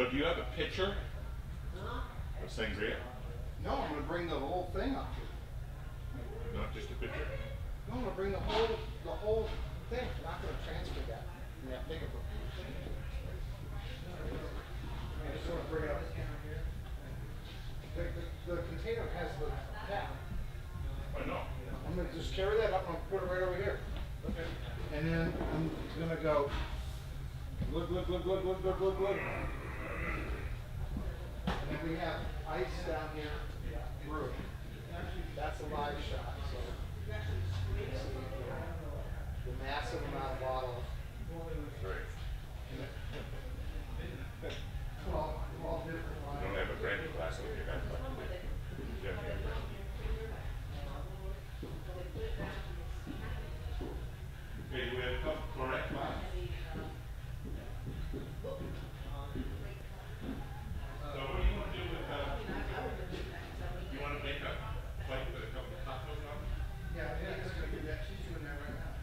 So do you have a pitcher of sangria? No, I'm gonna bring the whole thing up here. Not just a pitcher? No, I'm gonna bring the whole thing. I'm not gonna transfer that. Yeah, big of a. I just wanna bring it up. The container has the cap. I know. I'm gonna just carry that up and I'll put it right over here. Okay. And then I'm gonna go. Look. And then we have ice down here. Brew. That's a live shot. So you can see the massive amount of bottle. Great. 12 different You lines. don't have a brandy glass with you guys. Yeah. Okay, do we have a cup correct glass? So what do you want to do with you want to make a plate with a couple of tacos on it? Yeah, I'm just gonna get that cheese in there right now.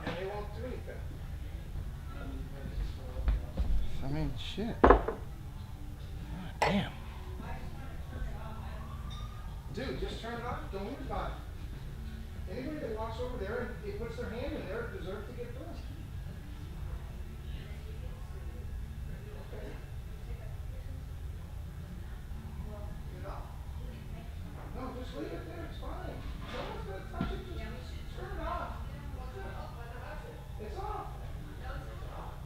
and they won't do anything. I mean, shit. God damn. Dude, just turn it off. Don't worry about it. Anybody that walks over there and it puts their hand in there deserves to get burned. Okay. No, just leave it there. It's fine. No one's gonna touch it. Just turn it off. It's off.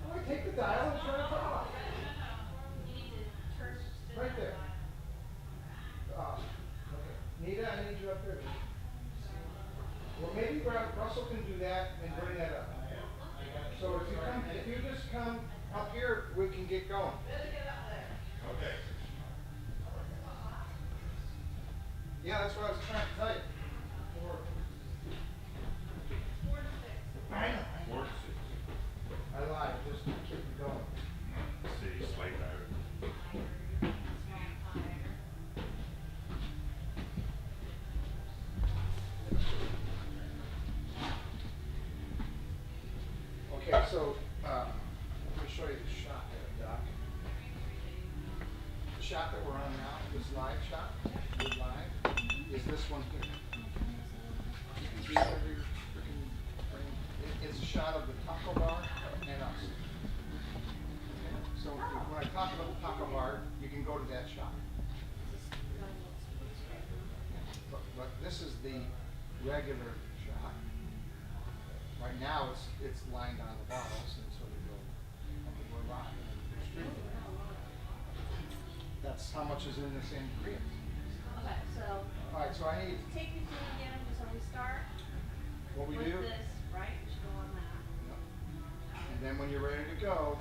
All right, take the dial and turn it off. Right there. Okay. Nita, I need you up there. Well, maybe Russell can do that and bring that up. So if you just come up here, we can get going. Okay. Yeah, that's what I was trying to tell you. I know. 4 to 6. I lied. Just keep it going. See, slate driver. Okay, so let me show you the shot there, Doc. The shot that we're on now, this live shot, good live, is this one here. You can see whatever you're freaking bringing. It's a shot of the taco bar and us. Okay, so when I talk about the taco bar, you can go to that shot. But this is the regular shot. Right now, it's lined on the bottles, and so we go, okay, we're live. That's how much is in this ingredient. Okay, so. All right, so I need Take me through again, so we start what we with do. this, right? We should go on that. And then when you're ready to go,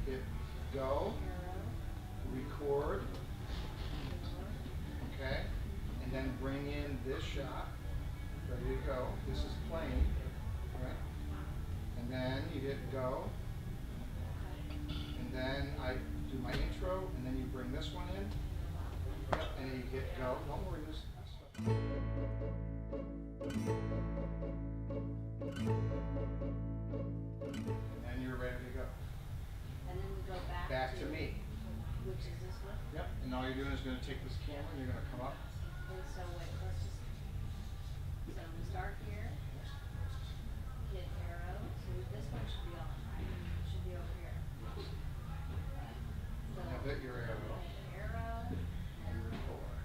hit go, Arrow. record, okay? And then bring in this shot, ready to go. This is playing, right? And then you hit go. And then I do my intro, and then you bring this one in. Yep, and then you hit go. Don't worry, this stuff. And then you're ready to go. And then we go back. Back to me. Which is this one? Yep, and all you're doing is gonna take this camera, and you're gonna come up. And so wait, let's just, so we start here, hit arrow, so this one should be on, right? Should be over here. So Now hit your arrow. arrow, And record.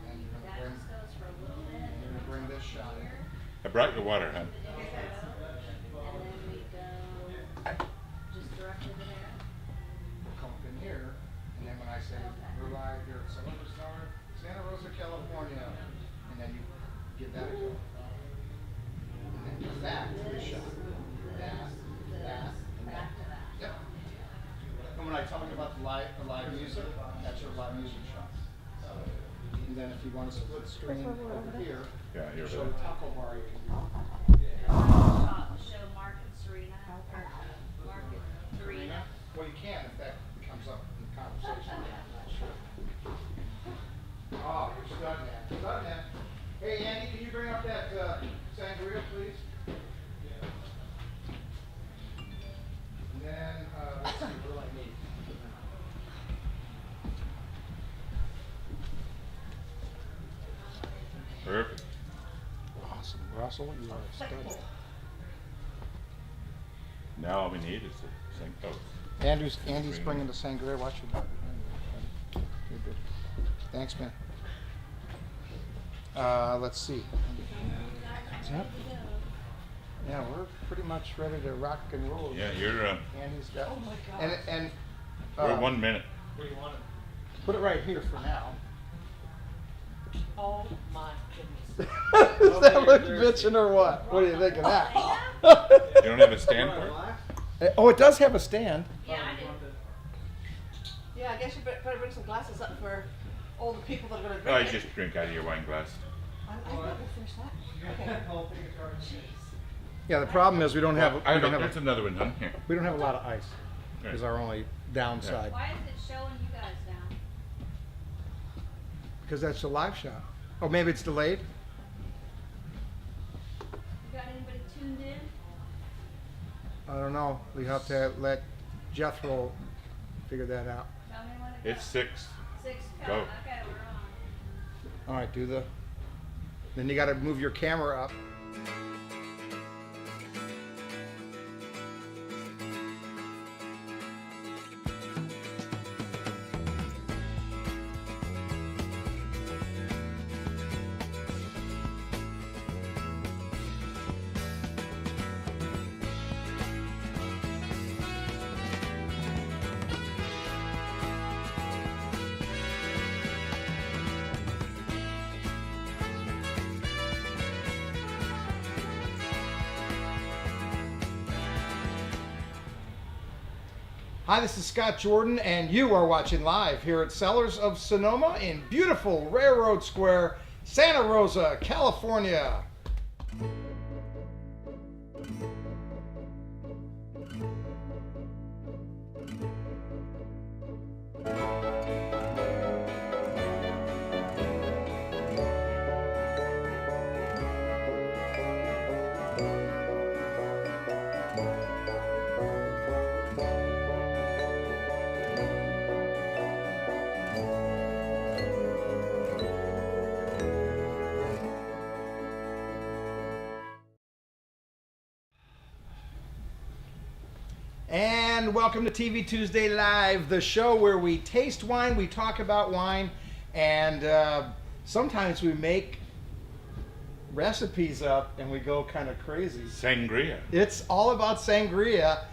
and And you're then gonna that bring, just goes for a little bit. and you're gonna bring this shot in. I brought your water, hon. And then we go just directly to there. Come up in here, and then when I say we're live here at Cellars of Sonoma, Santa Rosa, California, and then you give that a go. And then with that, this shot. That, and that. Back to that. Yep. And when I talk about the live music, that's your live music shot. And then if you want to split screen over here, Yeah, you're show right. the taco bar, you can do. Show Mark and Serena, or Mark and Serena. Well, you can if that comes up in the conversation. Sure. Oh, you're stud man. Stud man. Hey, Andy, can you bring up that sangria, please? And then, let's see, what do I need? Perfect. Awesome. Russell, you are a stud. Now all we need is the same coat. Andy's bringing the sangria. Watch your back. You're good. Thanks, man. Let's see. Yep. Yeah, we're pretty much ready to rock and roll. Yeah, you're. Andy's got. Oh my God. And We're 1 minute. Where do you want it? put it right here for now. Oh my goodness. Does that look bitchin' or what? What do you think of that? You don't have a stand for it? Oh, it does have a stand. Yeah, I did. Yeah, I guess you better bring some glasses up for all the people that are going to Oh, drink I it. just drink out of your wine glass. I thought we finished that. Okay. Yeah, the problem is we don't have There's another one, huh? Here. we don't have a lot of ice. Right. Is our only downside Why is it showing you guys down? because that's a live shot. Oh, maybe it's delayed. You got anybody tuned in? I don't know. We have to let Jethro figure that out. Tell me when to go. It's 6. 6 Go. Okay, we're on. All right, do the. Then you got to move your camera up. Hi, this is Scott Jordan, and you are watching live here at Cellars of Sonoma in beautiful Railroad Square, Santa Rosa, California. And welcome to TV Tuesday Live, the show where we taste wine, we talk about wine, and sometimes we make recipes up and we go kind of crazy. Sangria. It's all about sangria.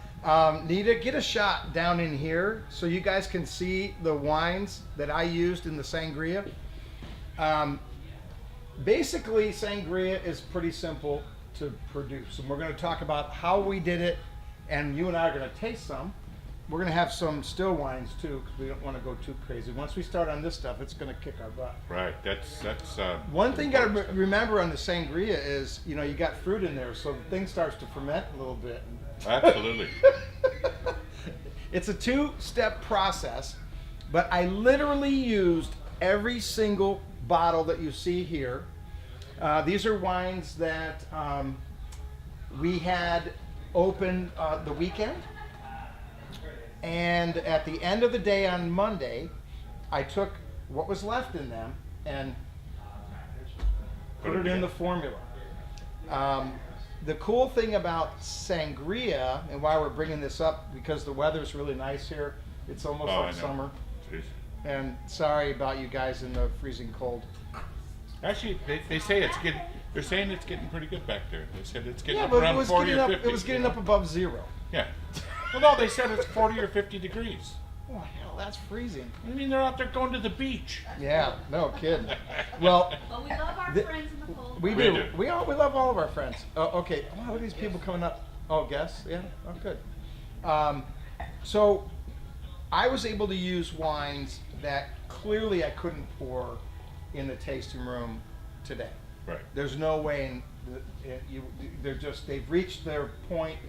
Need to get a shot down in here so you guys can see the wines that I used in the sangria. Basically, sangria is pretty simple to produce, and we're going to talk about how we did it. And you and I are going to taste some. We're going to have some still wines too, because we don't want to go too crazy. Once we start on this stuff, it's going to kick our butt. Right. That's One thing you got to remember on the sangria is, you know, you got fruit in there, so the thing starts to ferment a little bit. Absolutely. It's a two-step process, but I literally used every single bottle that you see here. These are wines that we had open the weekend, and at the end of the day on Monday, I took what was left in them and put it in the formula. The cool thing about sangria, and why we're bringing this up, because the weather's really nice here. It's almost like summer. Jeez. And sorry about you guys in the freezing cold. Actually, they say it's getting. They're saying it's getting pretty good back there. They said it's getting up but around 40 or 50. it was getting up above zero. Yeah. Well, no, they said it's 40 or 50 degrees. Oh hell, that's freezing. I mean, they're out there going to the beach. Yeah, no kidding. Well, But we love our The- friends in the cold. we We do. do. We love all of our friends. Oh, okay. Wow, look at these people coming up. Oh, guests? Yeah. Oh, good. So I was able to use wines that clearly I couldn't pour in the tasting room today. Right. There's no way they've reached their point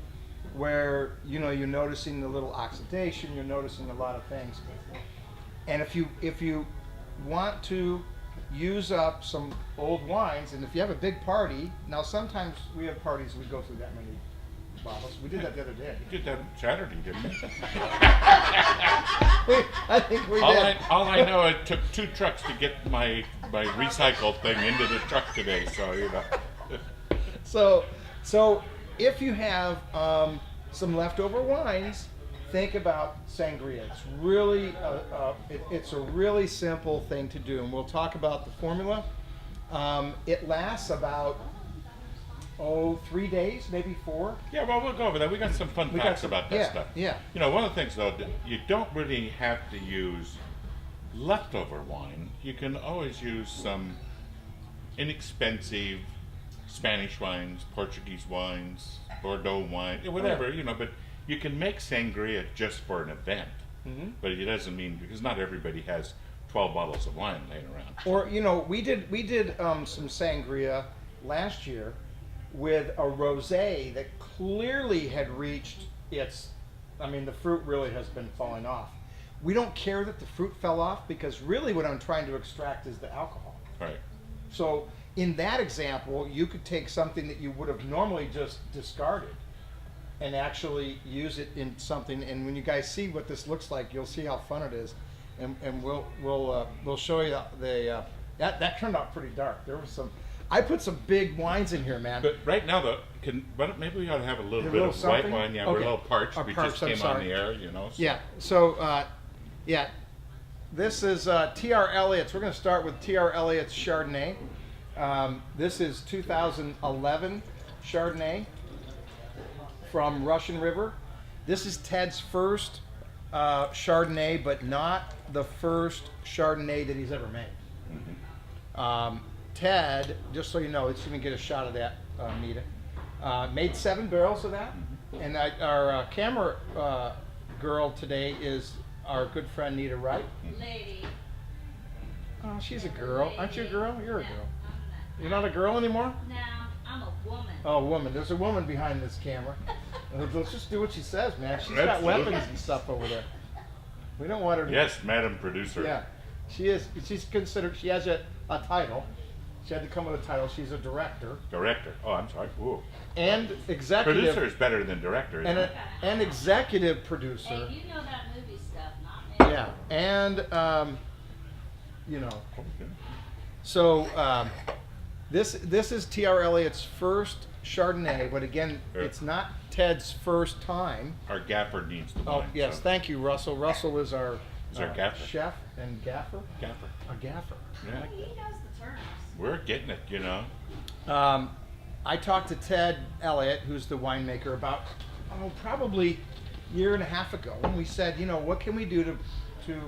where, you know, you're noticing the little oxidation, you're noticing a lot of things. And if you want to use up some old wines, and if you have a big party, now sometimes we have parties we go through that many bottles. We did that the other day. You did that Saturday, didn't you? I think we did. All I know, it took 2 trucks to get my recycled thing into the truck today. So you know. So if you have some leftover wines, think about sangria. It's really it's a really simple thing to do, and we'll talk about the formula. It lasts about 3 days, maybe 4. Yeah, well, we'll go over that. We got some fun facts about that stuff. Yeah. You know, one of the things though, you don't really have to use leftover wine. You can always use some inexpensive Spanish wines, Portuguese wines, Bordeaux wine, whatever, you know, but you can make sangria just for an event. Mm-hmm. But it doesn't mean, because not everybody has 12 bottles of wine laying around. Or, you know, we did some sangria last year with a rosé that clearly had reached its, I mean, the fruit really has been falling off. We don't care that the fruit fell off, because really what I'm trying to extract is the alcohol. Right. So in that example, you could take something that you would have normally just discarded and actually use it in something. And when you guys see what this looks like, you'll see how fun it is. And we'll show you the that turned out pretty dark. There was some. I put some big wines in here, man. But right now, but maybe we ought to have a little bit of white something? wine. Yeah, Okay. we're a little parched. Or We parched, just I'm came on sorry. the air, you know. So. Yeah. So yeah, this is T.R. Elliott's. We're going to start with T.R. Elliott's Chardonnay. This is 2011 Chardonnay from Russian River. This is Ted's first Chardonnay, but not the first Chardonnay that he's ever made. Ted, just so you know, it's going to get a shot of that, Nita. Made 7 barrels of that, and our camera girl today is our good friend Nita Wright. Lady. Oh, she's a girl. Aren't you a girl? You're a No, girl. I'm You're not a girl anymore? not. No, I'm a woman. Oh, woman. There's a woman behind this camera. Let's just do what she says, man. She's got Absolutely. weapons and stuff over there. We don't want her to. Yes, Madam Producer. Yeah. She is. She's considered. She has a title. She had to come with a title. She's a director Director. Oh, I'm sorry. Ooh. and executive. Producer is better than director. And Isn't it? an executive producer. Hey, you know that movie stuff, not me. Yeah. And you know. Okay. So this is T.R. Elliott's first Chardonnay, but again, Sure. it's not Ted's first time. Our gaffer needs the Oh wine, yes, so- thank you, Russell. Russell is our gaffer. chef and gaffer. Gaffer. A gaffer. Yeah. He knows the terms. We're getting it, you know. I talked to Ted Elliott, who's the winemaker, about probably a year and a half ago, and we said, you know, what can we do to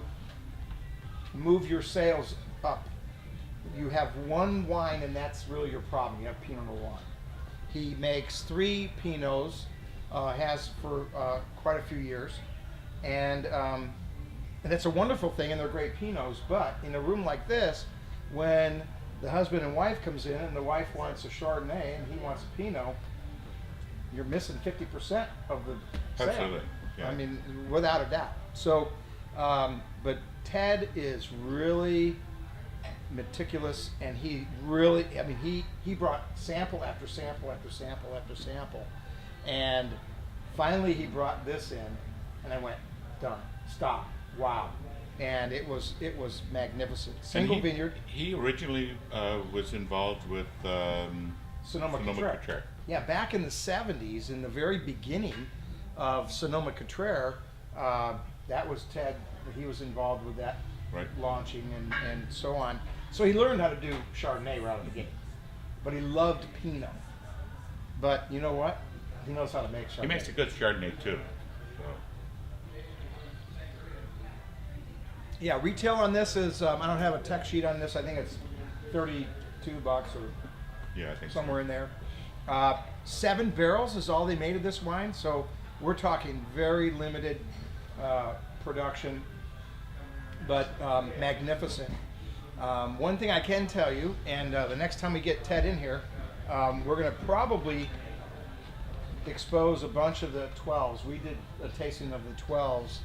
move your sales up? You have one wine, and that's really your problem. You have Pinot Noir. He makes 3 Pinots, has for quite a few years, and that's a wonderful thing, and they're great Pinots. But in a room like this, when the husband and wife comes in, and the wife wants a Chardonnay and he wants a Pinot, you're missing 50% of the sale. Absolutely. Yeah. I mean, without a doubt. So, but Ted is really meticulous, and he really, I mean, he brought sample after sample after sample after sample, and finally he brought this in, and I went, done, stop, wow, and it was magnificent. Single And he, vineyard, He originally was involved with Sonoma Cutrer. Cutrer. Yeah, back in the 70s, in the very beginning of Sonoma Cutrer, that was Ted. He was involved with that Right. launching and so on. So he learned how to do Chardonnay right out of the gate. But he loved Pinot. But you know what? He knows how to make Chardonnay. He makes a good Chardonnay too. So. Yeah, retail on this is, I don't have a tech sheet on this. I think it's $32 or Yeah, I think somewhere in there. 7 barrels is all they made of this wine, so we're talking very limited production, but magnificent. One thing I can tell you, and the next time we get Ted in here, we're going to probably expose a bunch of the 12s. We did a tasting of the 12s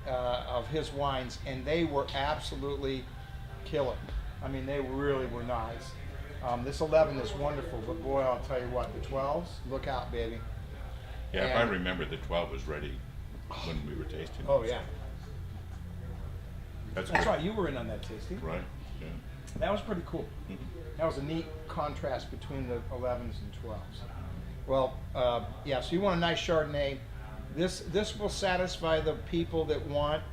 of his wines, and they were absolutely killer. I mean, they really were nice. This 11 is wonderful, but boy, I'll tell you what, the 12s, look out, baby. Yeah, if I And- remember, the 12 was ready when we were tasting. Oh, it, yeah. so That's That's good. right, you were in on that tasting. Right. Yeah. That was pretty cool. Mhm. That was a neat contrast between the 11s and 12s. Well, yeah, so you want a nice Chardonnay. This will satisfy the people that want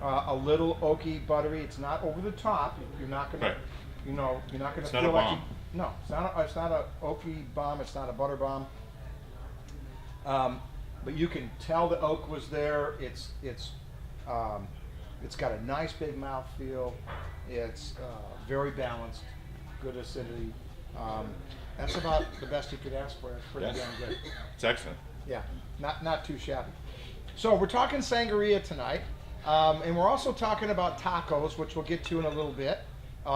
a little oaky, buttery. It's not over the top. You're not gonna, Right. you're not gonna It's feel not a like bomb. no, it's not a oaky bomb. It's not a butter bomb. But you can tell the oak was there. It's got a nice big mouthfeel. It's very balanced, good acidity. That's about the best you could ask for. It's pretty Yes. damn good. It's excellent. Yeah, not too shabby. So we're talking sangria tonight, and we're also talking about tacos, which we'll get to in a little bit.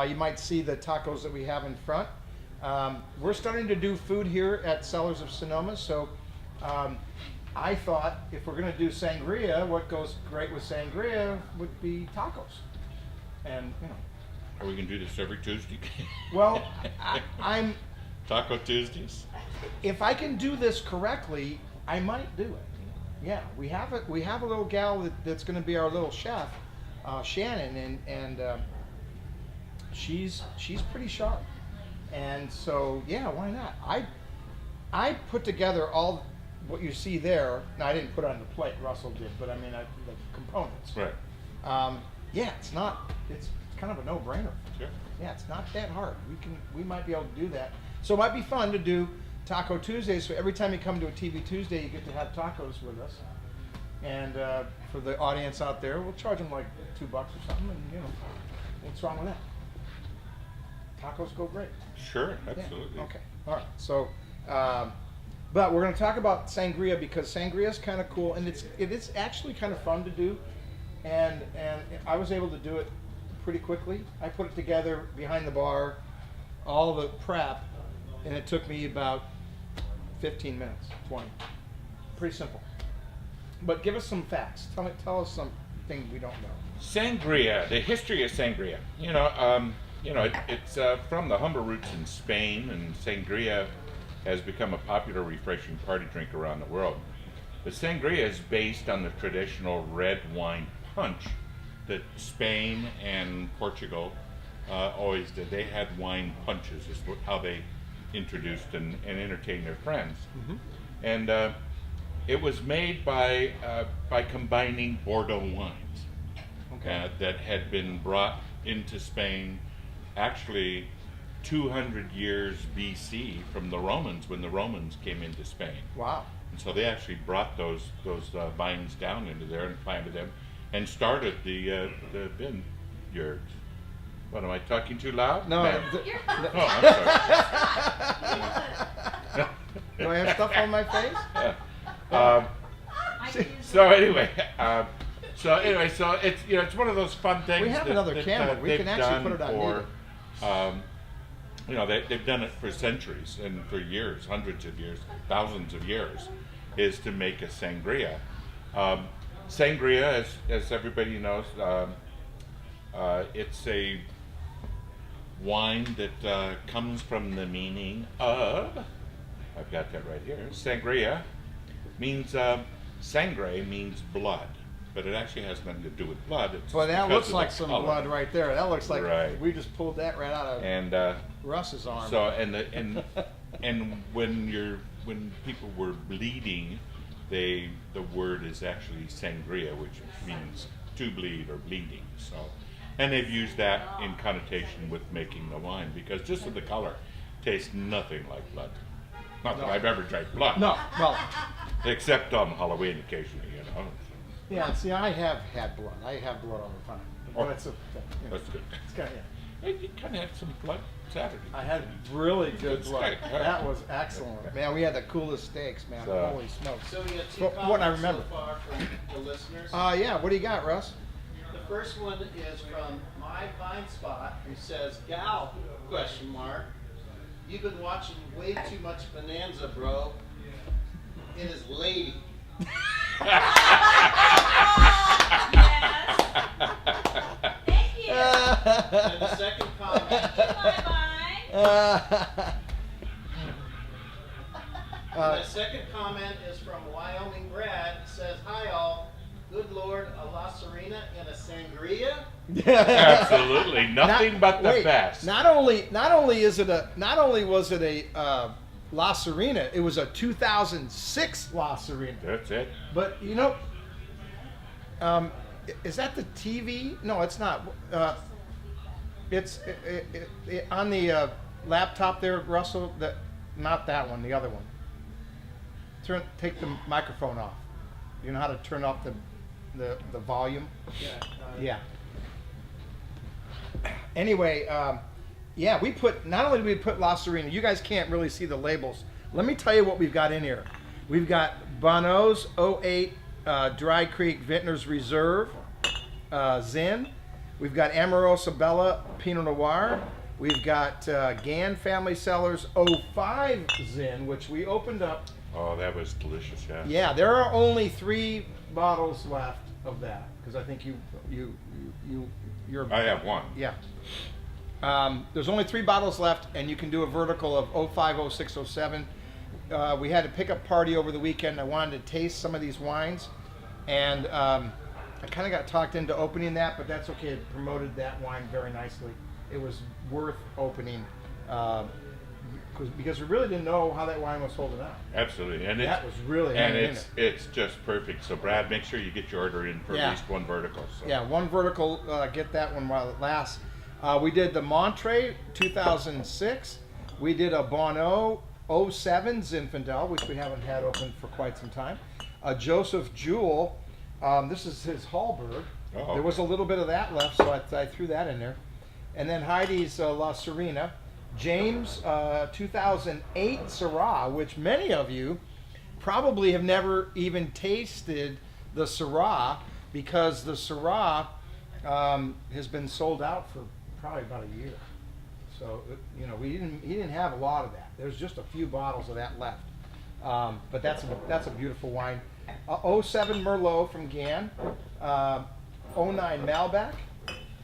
You might see the tacos that we have in front. We're starting to do food here at Cellars of Sonoma, so I thought if we're going to do sangria, what goes great with sangria would be tacos. And you know, Are we going to do this every Tuesday? well, I'm Taco Tuesdays? if I can do this correctly, I might do it. Yeah, we have a little gal that's going to be our little chef, Shannon, and she's pretty sharp, and so yeah, why not? I put together all what you see there. Now I didn't put it on the plate, Russell did, but I mean the components. Right. Yeah, it's kind of a no-brainer. Sure. Yeah, it's not that hard. We might be able to do that. So it might be fun to do Taco Tuesdays. So every time you come to a TV Tuesday, you get to have tacos with us. And for the audience out there, we'll charge them like $2 or something. And you know, what's wrong with that? Tacos go great. Sure, absolutely. Yeah. Okay. All right. So, but we're going to talk about sangria because sangria is kind of cool, and it is actually kind of fun to do. And I was able to do it pretty quickly. I put it together behind the bar, all the prep, and it took me about 15 minutes, 20. Pretty simple. But give us some facts. Tell us something we don't know. Sangria, the history of sangria. It's from the humble roots in Spain, and sangria has become a popular, refreshing party drink around the world. But sangria is based on the traditional red wine punch that Spain and Portugal always did. They had wine punches, is how they introduced and entertained their friends. Mm-hmm. And it was made by combining Bordeaux wines Okay. that had been brought into Spain actually 200 years BC from the Romans, when the Romans came into Spain. Wow. And so they actually brought those vines down into there and planted them and started the vineyards. What, am I talking too loud? No. Ma'am? You're Oh, I'm sorry. Do I have stuff on my face? Um, I can use so anyway, so it's one of those fun things. We have another camera. We they've can actually done put it on for, they've done it for centuries and for years, hundreds of years, thousands of years, is to make a sangria. Sangria, as everybody knows, it's a wine that comes from the meaning of, I've got that right here, sangria means, sangre means blood, but it actually has nothing to do with blood. It's Well, that because looks of like the some color. blood right there. That looks like Right. we just pulled that right out of And Russ's arm. so and when people were bleeding, the word is actually sangria, which means to bleed or bleeding. So, and they've used that in connotation with making the wine because just of the color, tastes nothing like blood. Not that I've ever drank blood. No, well, Except on Halloween occasionally, yeah. See, I have had blood. I have blood all the time. But Oh. it's That's good. it's kind of, yeah. You kind of had some blood Saturday. I had really good Good blood. steak. That was excellent, man. We had the coolest steaks, man. So- Holy smokes. So we got two Well, what I comments so remember. far from the listeners. Yeah. What do you got, Russ? The first one is from My Pine Spot, who says, "Gal, question mark. You've been watching way too much Bonanza, bro. It is lady." Thank you. And the second comment, Bye-bye. the second comment is from Wyoming Brad. It says, "Hi all. Good Lord, a La Serena and a sangria?" Absolutely, nothing but the wait, best. Not only was it a La Serena, it was a 2006 La Serena. That's it. But is that the TV? No, it's not. It's on the laptop there, Russell. Not that one, the other one. Take the microphone off. You know how to turn off the volume? Yeah. Anyway, yeah, not only did we put La Serena, you guys can't really see the labels. Let me tell you what we've got in here. We've got Bono's 08 Dry Creek Vintners Reserve Zin. We've got Amorosa Bella Pinot Noir. We've got Gann Family Cellars 05 Zin, which we opened up. Oh, that was delicious, yeah. Yeah, there are only 3 bottles left of that because I think you're. I have one. Yeah. There's only 3 bottles left, and you can do a vertical of 05, 06, 07. we had a pickup party over the weekend. I wanted to taste some of these wines, and I kind of got talked into opening that, but that's okay. It promoted that wine very nicely. It was worth opening because we really didn't know how that wine was holding up. Absolutely, and That was really and hanging in it's just perfect. So Brad, make sure you get your order in for Yeah. at least one vertical. So. Yeah, one vertical. Get that one while it lasts. We did the Monterey 2006. We did a Bonneau 07 Zinfandel, which we haven't had open for quite some time. A Joseph Jewell. This is his Hallberg. Oh. There was a little bit of that left, so I threw that in there. And then Heidi's La Serena. James 2008 Syrah, which many of you probably have never even tasted the Syrah, because the Syrah has been sold out for probably about a year. So he didn't have a lot of that. There's just a few bottles of that left. But that's a beautiful wine. 07 Merlot from Gann, 09 Malbec,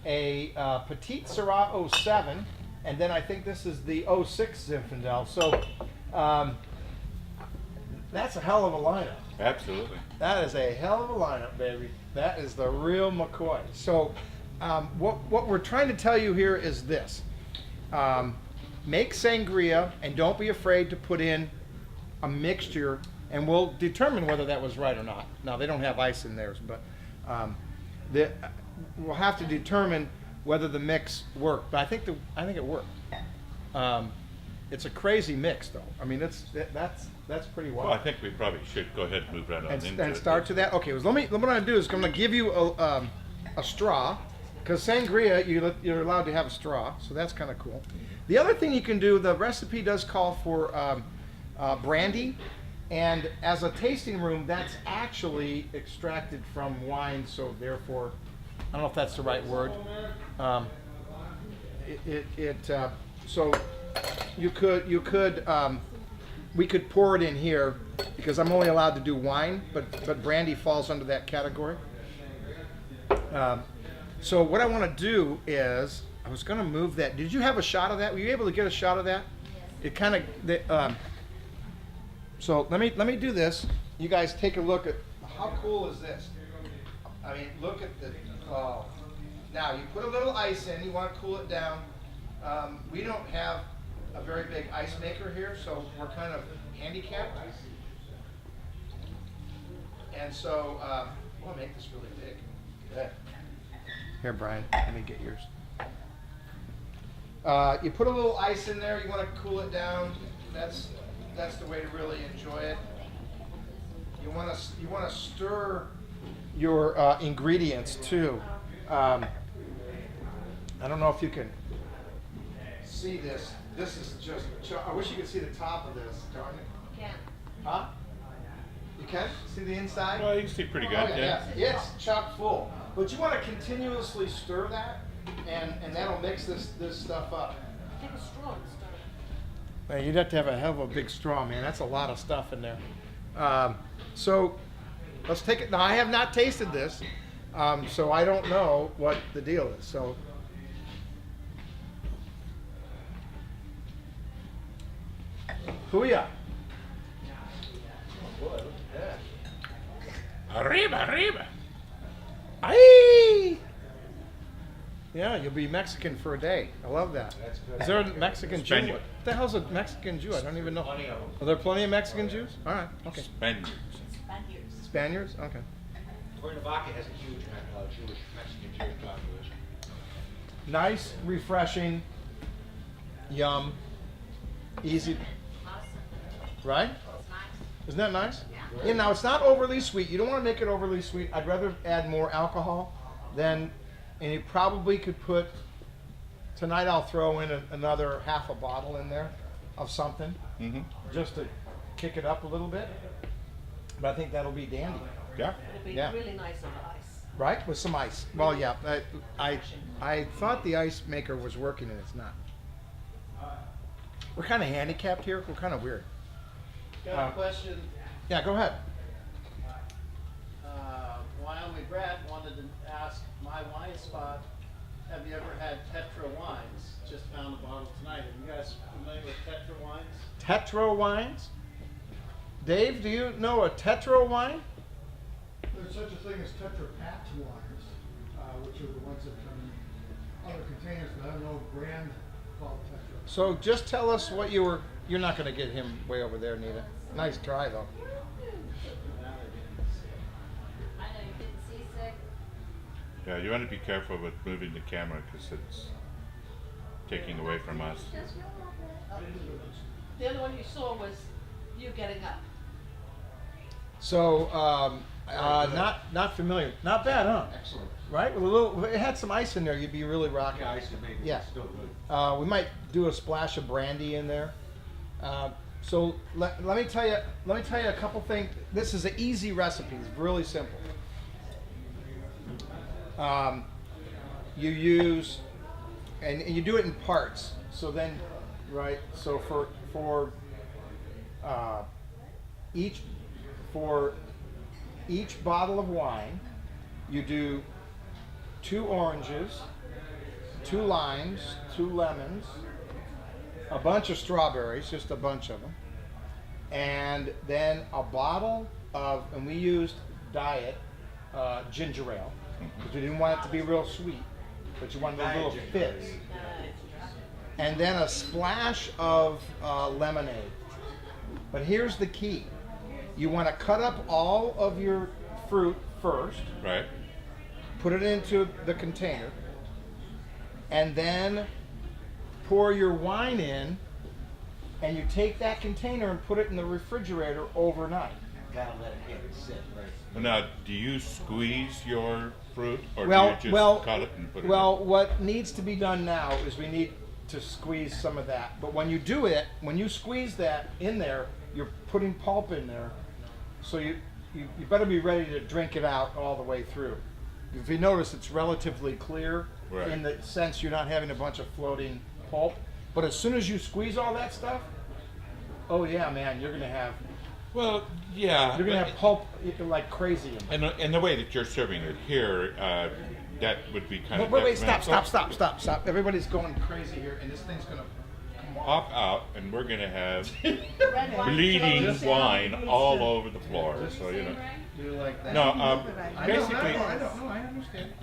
a Petite Syrah 07, and then I think this is the 06 Zinfandel. So that's a hell of a lineup. Absolutely. That is a hell of a lineup, baby. That is the real McCoy. So what we're trying to tell you here is this. Make sangria and don't be afraid to put in a mixture, and we'll determine whether that was right or not. Now, they don't have ice in theirs, but we'll have to determine whether the mix worked. But I think it worked. It's a crazy mix, though. I mean, that's pretty wild. Well, I think we probably should go ahead and move right on into And it. start to that. Okay, what I'm going to do is I'm going to give you a straw, because sangria you're allowed to have a straw, so that's kind of cool. The other thing you can do, the recipe does call for brandy, and as a tasting room, that's actually extracted from wine, so therefore, I don't know if that's the right word. So you could we could pour it in here, because I'm only allowed to do wine, but brandy falls under that category. So what I want to do is, I was going to move that. Did you have a shot of that? Were you able to get a shot of that? It kind of. So let me do this. You guys take a look at how cool is this? I mean, look at the. Oh. Now you put a little ice in. You want to cool it down. We don't have a very big ice maker here, so we're kind of handicapped. And so we'll make this really big. Good. Here, Brian, let me get yours. You put a little ice in there. You want to cool it down. That's the way to really enjoy it. You want to stir your ingredients too. I don't know if you can see this. This is just. I wish you could see the top of this. Darn it. Can't. Huh? You can see the inside. Well, you can see pretty good. Oh, yeah. It's chock full. But you want to continuously stir that, and that'll mix this stuff up. Take a straw and stir it. You'd have to have a hell of a big straw, man. That's a lot of stuff in there. So let's take it. Now, I have not tasted this, so I don't know what the deal is. So. Hooyah. Oh, boy, look at that. Arriba, arriba. Aye. Yeah, you'll be Mexican for a day. I love that. That's good. Is there a Mexican Jew? Spaniard. What the hell's a Mexican Jew? I don't even know. Plenty of them. Are there plenty of Mexican Jews? All right. Okay. Spaniards. Spaniards. Spaniards? Okay. Cuernavaca has a huge Jewish Mexican Jewish population. Nice, refreshing, yum, easy, Awesome. right? It's nice. Isn't that nice? Yeah. Yeah, now it's not overly sweet. You don't want to make it overly sweet. I'd rather add more alcohol than, and you probably could put, tonight I'll throw in another half a bottle in there of something, Mm-hmm. just to kick it up a little bit. But I think that'll be dandy, Yeah. It'll be Yeah. really nice on the ice. right? With some ice. Well, yeah, I thought the ice maker was working and it's not. We're kind of handicapped here. We're kind of weird. Got a question. Yeah, go ahead. Wyoming Brad wanted to ask my wine spot. Have you ever had Tetra wines? Just found a bottle tonight. Are you guys familiar with Tetra wines? Tetra wines? Dave, do you know a Tetra wine? There's such a thing as Tetra Pak wines, which are the ones that come in other containers, but I don't know a brand called Tetra. So just tell us what you were. You're not going to get him way over there, Nita. Nice try though. I know you're getting seasick. Yeah, you want to be careful with moving the camera because it's taking away from us. Just roll up it. The other one you saw was you getting up. So not familiar. Not bad, huh? Excellent. Right? With a little, it had some ice in there. You'd be really rocking. Yeah. We might do a splash of brandy in there. So let me tell you. Let me tell you a couple things. This is an easy recipe. It's really simple. You use, and you do it in parts. So then, right? So for each bottle of wine, you do 2 oranges, 2 limes, 2 lemons, a bunch of strawberries, just a bunch of them, and then a bottle of, and we used diet ginger ale, because we didn't want it to be real sweet, but you wanted a little fizz. And then a splash of lemonade. But here's the key. You want to cut up all of your fruit first, Right? put it into the container, and then pour your wine in, and you take that container and put it in the refrigerator overnight. Gotta let it get sit, right? Well, now, do you squeeze your fruit, or do Well, you just well, cut it and put it well, what needs to be done now is we need to squeeze some of that. But when you do it, when you squeeze that in there, you're putting pulp in there. So you better be ready to drink it out all the way through. If you notice, it's relatively clear Right. in the sense you're not having a bunch of floating pulp. But as soon as you squeeze all that stuff, oh yeah, man, you're gonna have in? Well, yeah. you're gonna but- have pulp like crazy in there. And the way that you're serving it here, that would be kind of Wait, stop. detrimental. Everybody's going crazy here, and this thing's gonna come off. Pop out, and we're gonna have Red wine. bleeding wine all over the floor. So you know. Do you like that? No, I basically, understand.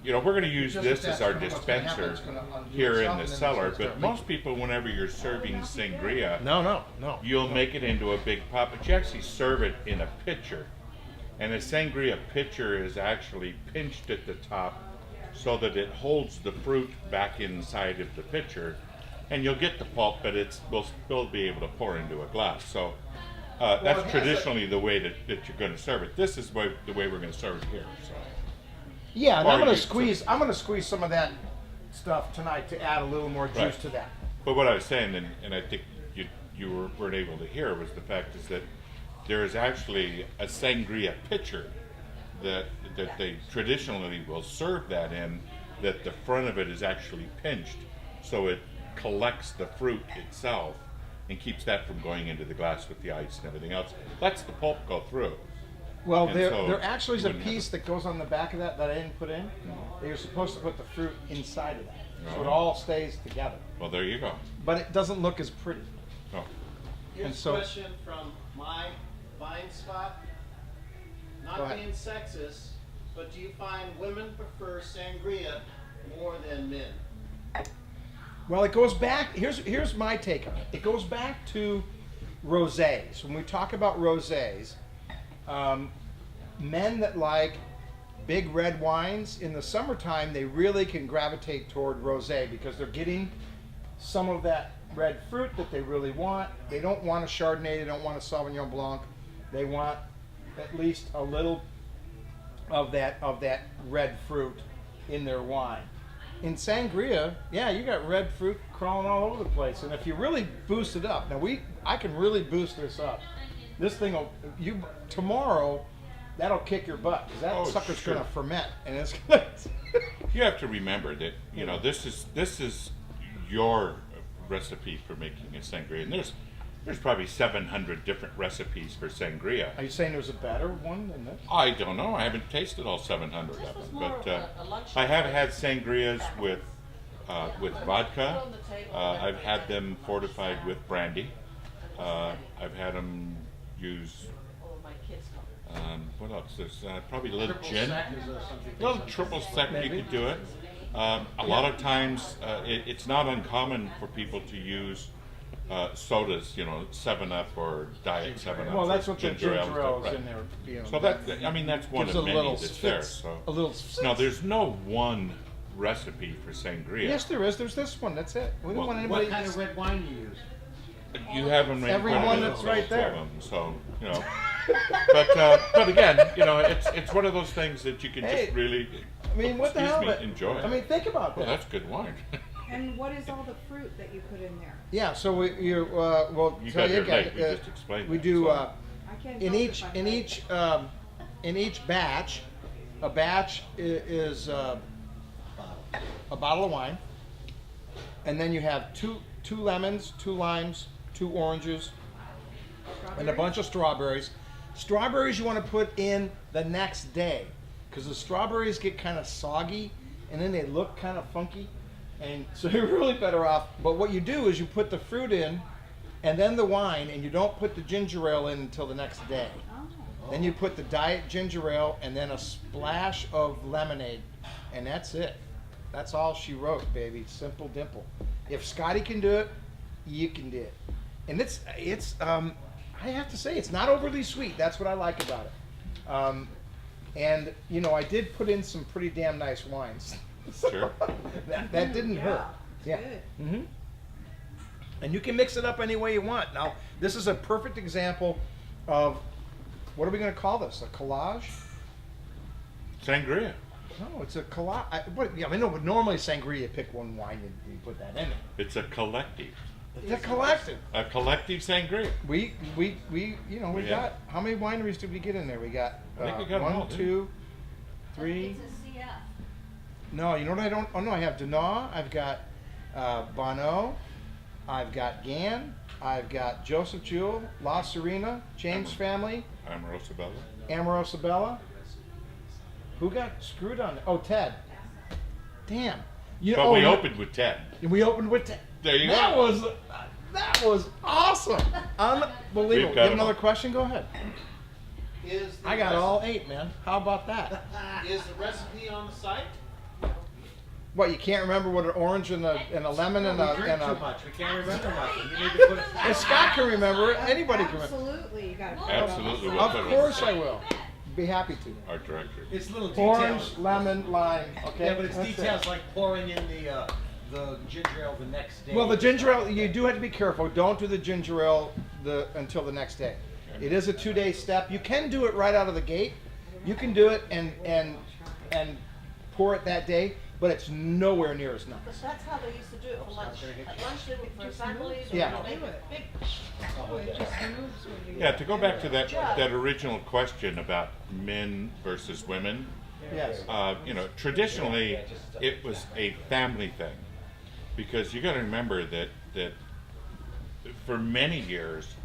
we're going to use Just this that's as our what's gonna happen, dispenser it's gonna undo here itself in and the then it's cellar. gonna But start most people, whenever you're serving sangria, No. you'll make it into a big pot, but you actually serve it in a pitcher. And a sangria pitcher is actually pinched at the top so that it holds the fruit back inside of the pitcher. And you'll get the pulp, but we'll still be able to pour into a glass. So it that's has traditionally the way that you're going to serve it. This is the way we're going to serve it here. So. Yeah, and Or I'm gonna you- squeeze. I'm gonna squeeze some of that stuff tonight to add a little more juice Right. to that. But what I was saying, and I think you weren't able to hear, was the fact is that there is actually a sangria pitcher that they traditionally will serve that in, that the front of it is actually pinched, so it collects the fruit itself and keeps that from going into the glass with the ice and everything else. Lets the pulp go through. Well, And there so actually is you a wouldn't have piece to- that goes on the back of that I didn't put in. You're supposed to put the fruit inside of that, so it Oh. all stays together. Well, there you go. But it doesn't look as pretty. Oh. Here's And a so- question from my vine spot. Go Not ahead. being sexist, but do you find women prefer sangria more than men? Well, it goes back. Here's my take on it. It goes back to rosés. When we talk about rosés, men that like big red wines in the summertime, they really can gravitate toward rosé because they're getting some of that red fruit that they really want. They don't want a Chardonnay. They don't want a Sauvignon Blanc. They want at least a little of that red fruit in their wine. In sangria, yeah, you got red fruit crawling all over the place, and if you really boost it up, I can really boost this up. This thing will tomorrow, that'll kick your butt because that Oh, sucker's sure. gonna ferment, and it's gonna. You have to remember that this is your recipe for making a sangria, and there's probably 700 different recipes for sangria. Are you saying there's a better one than this? I don't know. I haven't tasted all 700 This of was them, more but of a lunch I have had sangrias with vodka. Put on the table. I've had them fortified with brandy. I've had them use. Oh, my kids know. What else? There's probably a little Triple gin. sec is something. A little triple sec, you could do it. A lot of times, it's not uncommon for people to use sodas, 7-Up or Diet 7-Up. Well, or that's what the ginger and stuff, ale is right. in there. So that's one gives of a many little that's there. spitz, So a little spitz. no, there's no one recipe for sangria. Yes, there is. There's this one. That's it. We don't Well, want anybody. What kind of red wine do you use? You have them Every one that's right there. So but again, it's one of those things that you can Hey, just really. I mean, what the hell? Enjoy. I mean, think about Well, that. that's good wine. And what is all the fruit that you put in there? Yeah. So well, You tell got you your again. leg. We just explained We that, do so. I can't in help each if I'm in late. each batch. A batch is a bottle of wine, and then you have two lemons, 2 limes, 2 oranges, and a bunch of strawberries. Strawberries you want to put in the next day, because the strawberries get kind of soggy, and then they look kind of funky, and so you're really better off. But what you do is you put the fruit in, and then the wine, and you don't put the ginger ale in until the next day. Oh. Then you put the diet ginger ale, and then a splash of lemonade, and that's it. That's all she wrote, baby. Simple dimple. If Scotty can do it, you can do it. And it's I have to say, it's not overly sweet. That's what I like about it. And I did put in some pretty damn nice wines. Sure. that didn't hurt. Yeah, Yeah. good. hmm And you can mix it up any way you want. Now, this is a perfect example of, what are we going to call this? A collage? Sangria. No, it's a collage. No, but normally sangria, you pick one wine and you put that in it. It's a collective. It's a collective. A collective sangria. We Yeah. got, how many wineries did we get in there? We got, I think we got them all, one, didn't 2, I 3. think it's a CF. No, you know what I don't? Oh no, I have Denaw. I've got Bonneau. I've got Gann. I've got Joseph Jewell, La Serena, James Family, I'm Rosabella. Amorosa Bella. Who got screwed on? Oh, Ted. Damn. But we opened with 10. We opened with Ted. There you That go. was awesome. Unbelievable. We've You got have them another all. question? Go ahead. Is the I got all 8, man. How about that? Is the recipe on the site? What, you can't remember what an orange and a lemon and We a drink too and a. much, we can't remember nothing. You need to put it. If Scott can remember it, anybody can remember. Absolutely, you gotta. Absolutely, we'll Of put it. course I will. Be happy to. Our director. It's little Orange, details. lemon, lime. Okay. Yeah, but it's That's it. details like pouring in the ginger ale the next day. Well, the ginger ale, you do have to be careful. Don't do the ginger ale until the next day. It is a 2-day step. You can do it right out of the gate. You can do it and pour it that day, but it's nowhere near as nice. But that's how they used to do it for lunch. At lunch, they would, for families, or Yeah. they would big. Oh, it just moves when you. Yeah, to go back to that original question about men versus women, Yes. traditionally it was a family thing, because you got to remember that for many years,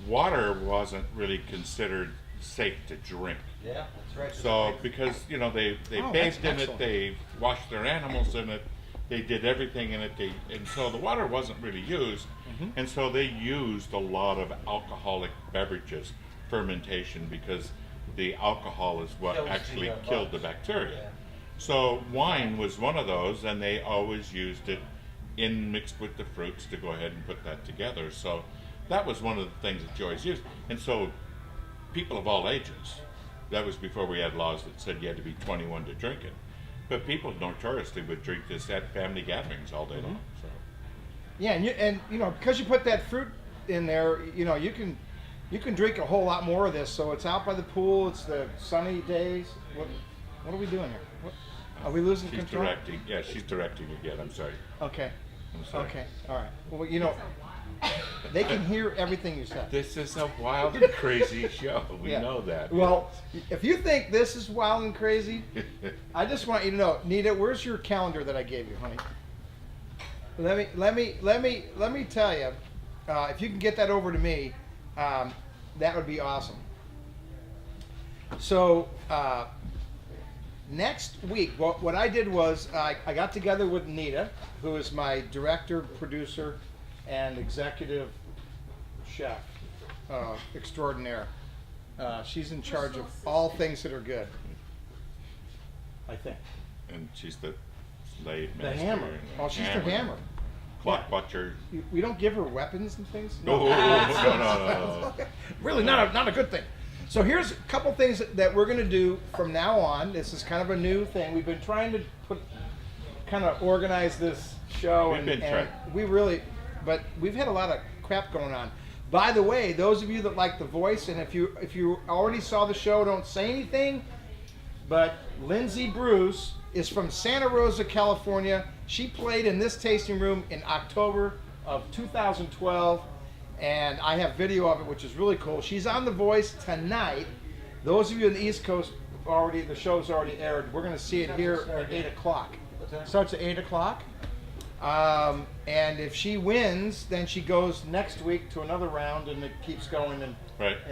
water wasn't really considered safe to drink. Yeah, that's right. So because they Oh, bathed that's in it, excellent. they washed their animals in it, they did everything in it, and so the water wasn't really used, and so they used a lot of alcoholic beverages, fermentation, because the alcohol is what Kills the, actually bugs. killed the bacteria. Yeah. So wine was one of those, and they always used it mixed with the fruits to go ahead and put that together. So that was one of the things that you always used, and so people of all ages. That was before we had laws that said you had to be 21 to drink it. But people notoriously would drink this at family gatherings all day long. So Yeah, and because you put that fruit in there, you can drink a whole lot more of this. So it's out by the pool. It's the sunny days. What are we doing here? Are we losing she's control? directing. Yeah, she's directing again. I'm sorry. Okay. I'm sorry. Okay. All right. Well, they can hear everything you said. This is a wild and crazy show. We Yeah. know that. Well, if you think this is wild and crazy, I just want you to know, Nita, where's your calendar that I gave you, honey? Let me tell you, if you can get that over to me, that would be awesome. So next week, what I did was I got together with Nita, who is my director, producer, and executive chef extraordinaire. She's in charge of all things that are good. I think. And she's the slave The master. hammer. and Oh, she's the hammer. Clock watcher. We don't give her weapons and things. No, no. Really not a good thing. So here's a couple things that we're going to do from now on. This is kind of a new thing. We've been trying to kind of organize this show. We've been trying. But we've had a lot of crap going on. By the way, those of you that like The Voice, and if you already saw the show, don't say anything. But Lindsay Bruce is from Santa Rosa, California. She played in this tasting room in October of 2012. And I have video of it, which is really cool. She's on The Voice tonight. Those of you in the East Coast, the show's already aired. We're going to see it here at 8 o'clock. Starts at 8 o'clock. And if she wins, then she goes next week to another round, and it keeps going. And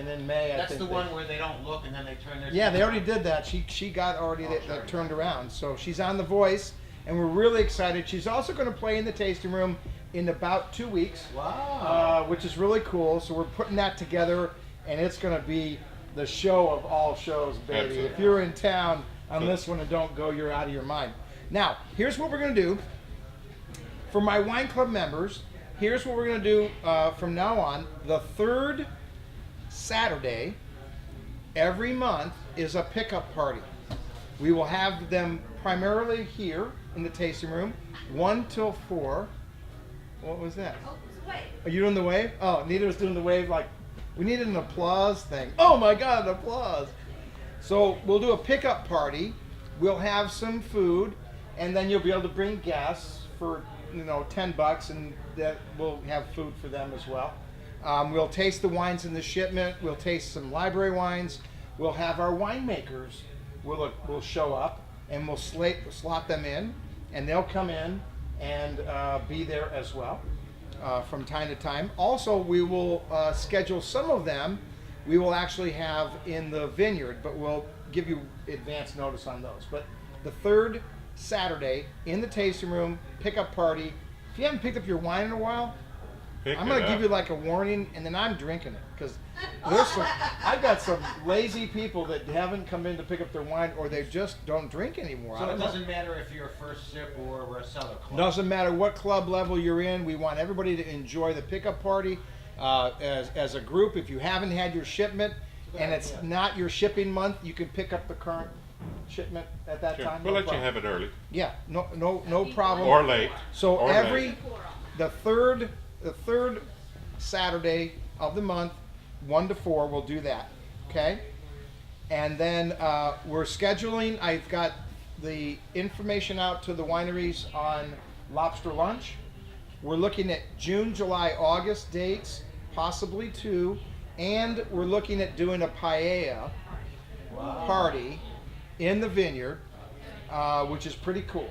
in May, That's the one where they don't look and then they turn their. Yeah, they already did that. She got already that turned around. So she's on The Voice, and we're really excited. She's also going to play in the tasting room in about 2 weeks. Wow. Which is really cool. So we're putting that together, and it's going to be the show of all shows, baby. Absolutely. If you're in town on this one and don't go, you're out of your mind. Now, here's what we're going to do. For my wine club members, here's what we're going to do from now on. The third Saturday every month is a pickup party. We will have them primarily here in the tasting room, 1 till 4. What was that? Oh, it's a wave. Are you doing the wave? Oh, Nita was doing the wave like, we needed an applause thing. Oh my God, an applause. So we'll do a pickup party. We'll have some food, and then you'll be able to bring guests for $10, and that we'll have food for them as well. We'll taste the wines in the shipment. We'll taste some library wines. We'll have our winemakers. We'll show up, and we'll slot them in, and they'll come in and be there as well from time to time. Also, we will schedule some of them. We will actually have in the vineyard, but we'll give you advance notice on those. But the third Saturday in the tasting room, pickup party. If you haven't picked up your wine in a while, I'm going to give you like a warning, and then I'm drinking it, because I've got some lazy people that haven't come in to pick up their wine, or they just don't drink anymore. So it doesn't matter if you're a first sip or a cellar club. Doesn't matter what club level you're in. We want everybody to enjoy the pickup party as a group. If you haven't had your shipment and it's not your shipping month, you can pick up the current shipment at that Sure. time. We'll no let problem. you have it early Yeah, no problem. or late. So or every late. the third Saturday of the month, 1 to 4, we'll do that. Okay, and then we're scheduling. I've got the information out to the wineries on lobster lunch. We're looking at June, July, August dates, possibly 2, and we're looking at doing a paella party in the vineyard, which is pretty cool.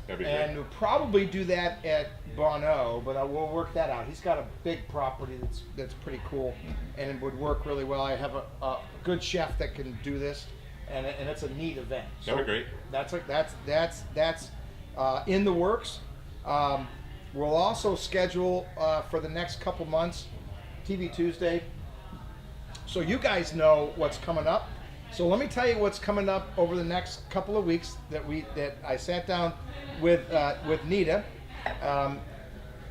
That'd be And great. we'll probably do that at Bono, but we'll work that out. He's got a big property that's pretty cool, and it would work really well. I have a good chef that can do this, and it's a neat event. That'd be great. That's in the works. We'll also schedule for the next couple months TV Tuesday, so you guys know what's coming up. So let me tell you what's coming up over the next couple of weeks that I sat down with Nita.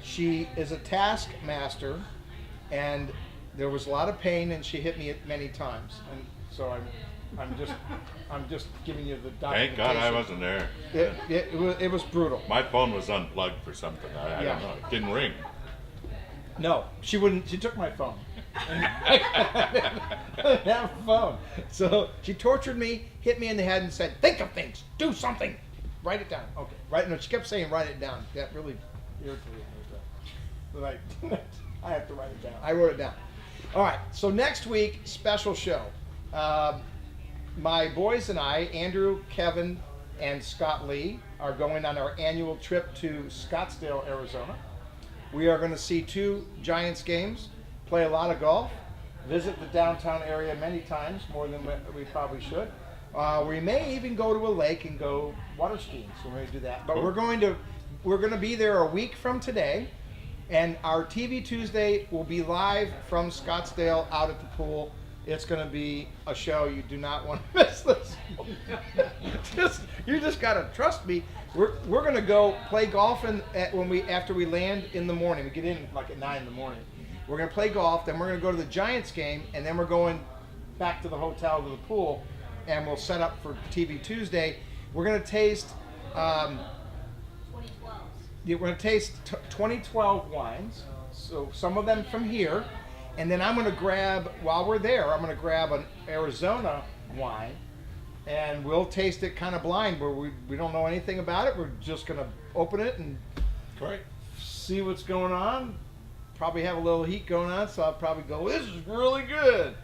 She is a taskmaster, and there was a lot of pain, and she hit me many times, and so I'm just giving you the documentation. Thank God I wasn't there. It was brutal. My phone was unplugged for something. I Yeah. don't know. It didn't ring. No, she wouldn't. She took my phone. I didn't have a phone. So she tortured me, hit me in the head, and said, "Think of things, do something, write it down." Okay, right. No, she kept saying, "Write it down." That really irritated me. Like, I have to write it down. I wrote it down. All right. So next week, special show. My boys and I, Andrew, Kevin, and Scott Lee, are going on our annual trip to Scottsdale, Arizona. We are going to see 2 Giants games, play a lot of golf, visit the downtown area many times, more than we probably should. We may even go to a lake and go water skiing, so we're going to do that. But Cool. we're going to be there a week from today, And our TV Tuesday will be live from Scottsdale out at the pool. It's going to be a show. You do not want to miss this. You just got to trust me. We're going to go play golf after we land in the morning. We get in like at 9 in the morning. We're going to play golf. Then we're going to go to the Giants game, and then we're going back to the hotel to the pool, and we'll set up for TV Tuesday. We're going to taste. 2012. We're going to taste 2012 wines. So some of them from here. And then I'm going to grab, while we're there, I'm going to grab an Arizona wine, and we'll taste it kind of blind, where we don't know anything about it. We're just going to open it and Correct. see what's going on. Probably have a little heat going on, so I'll probably go, this is really good.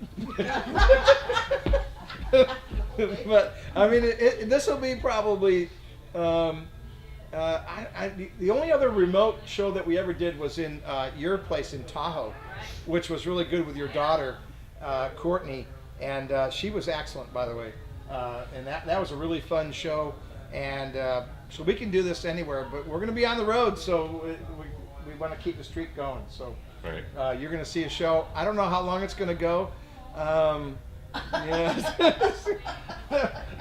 But, I mean, this will be probably... the only other remote show that we ever did was in your place in Tahoe, which was really good with your daughter, Courtney, and she was excellent, by the way. And that was a really fun show, and so we can do this anywhere, but we're going to be on the road, so we want to keep the streak going. So Right. you're going to see a show. I don't know how long it's going to go. Yes.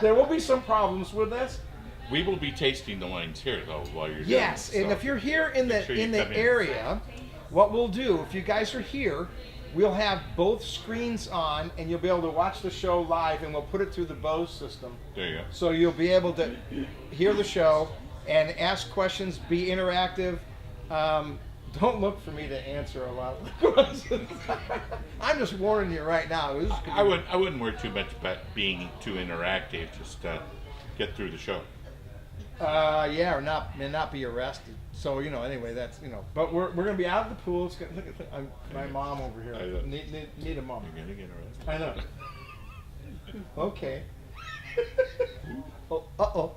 There will be some problems with this. We will be tasting the wines here, though, while you're Yes, doing it, and so if you're here in make sure you the come in. area, what we'll do, if you guys are here, we'll have both screens on, and you'll be able to watch the show live, and we'll put it through the Bose system. There you go. So you'll be able to hear the show and ask questions, be interactive. Don't look for me to answer a lot of the questions. I'm just warning you right now. This is gonna be- I wouldn't worry too much about being too interactive. Just get through the show. Yeah, or not be arrested. So anyway, that's But we're gonna be out of the pool. It's gonna, look at my mom over here. I know. Need a mom. You're gonna get arrested. I know. Okay. Oh.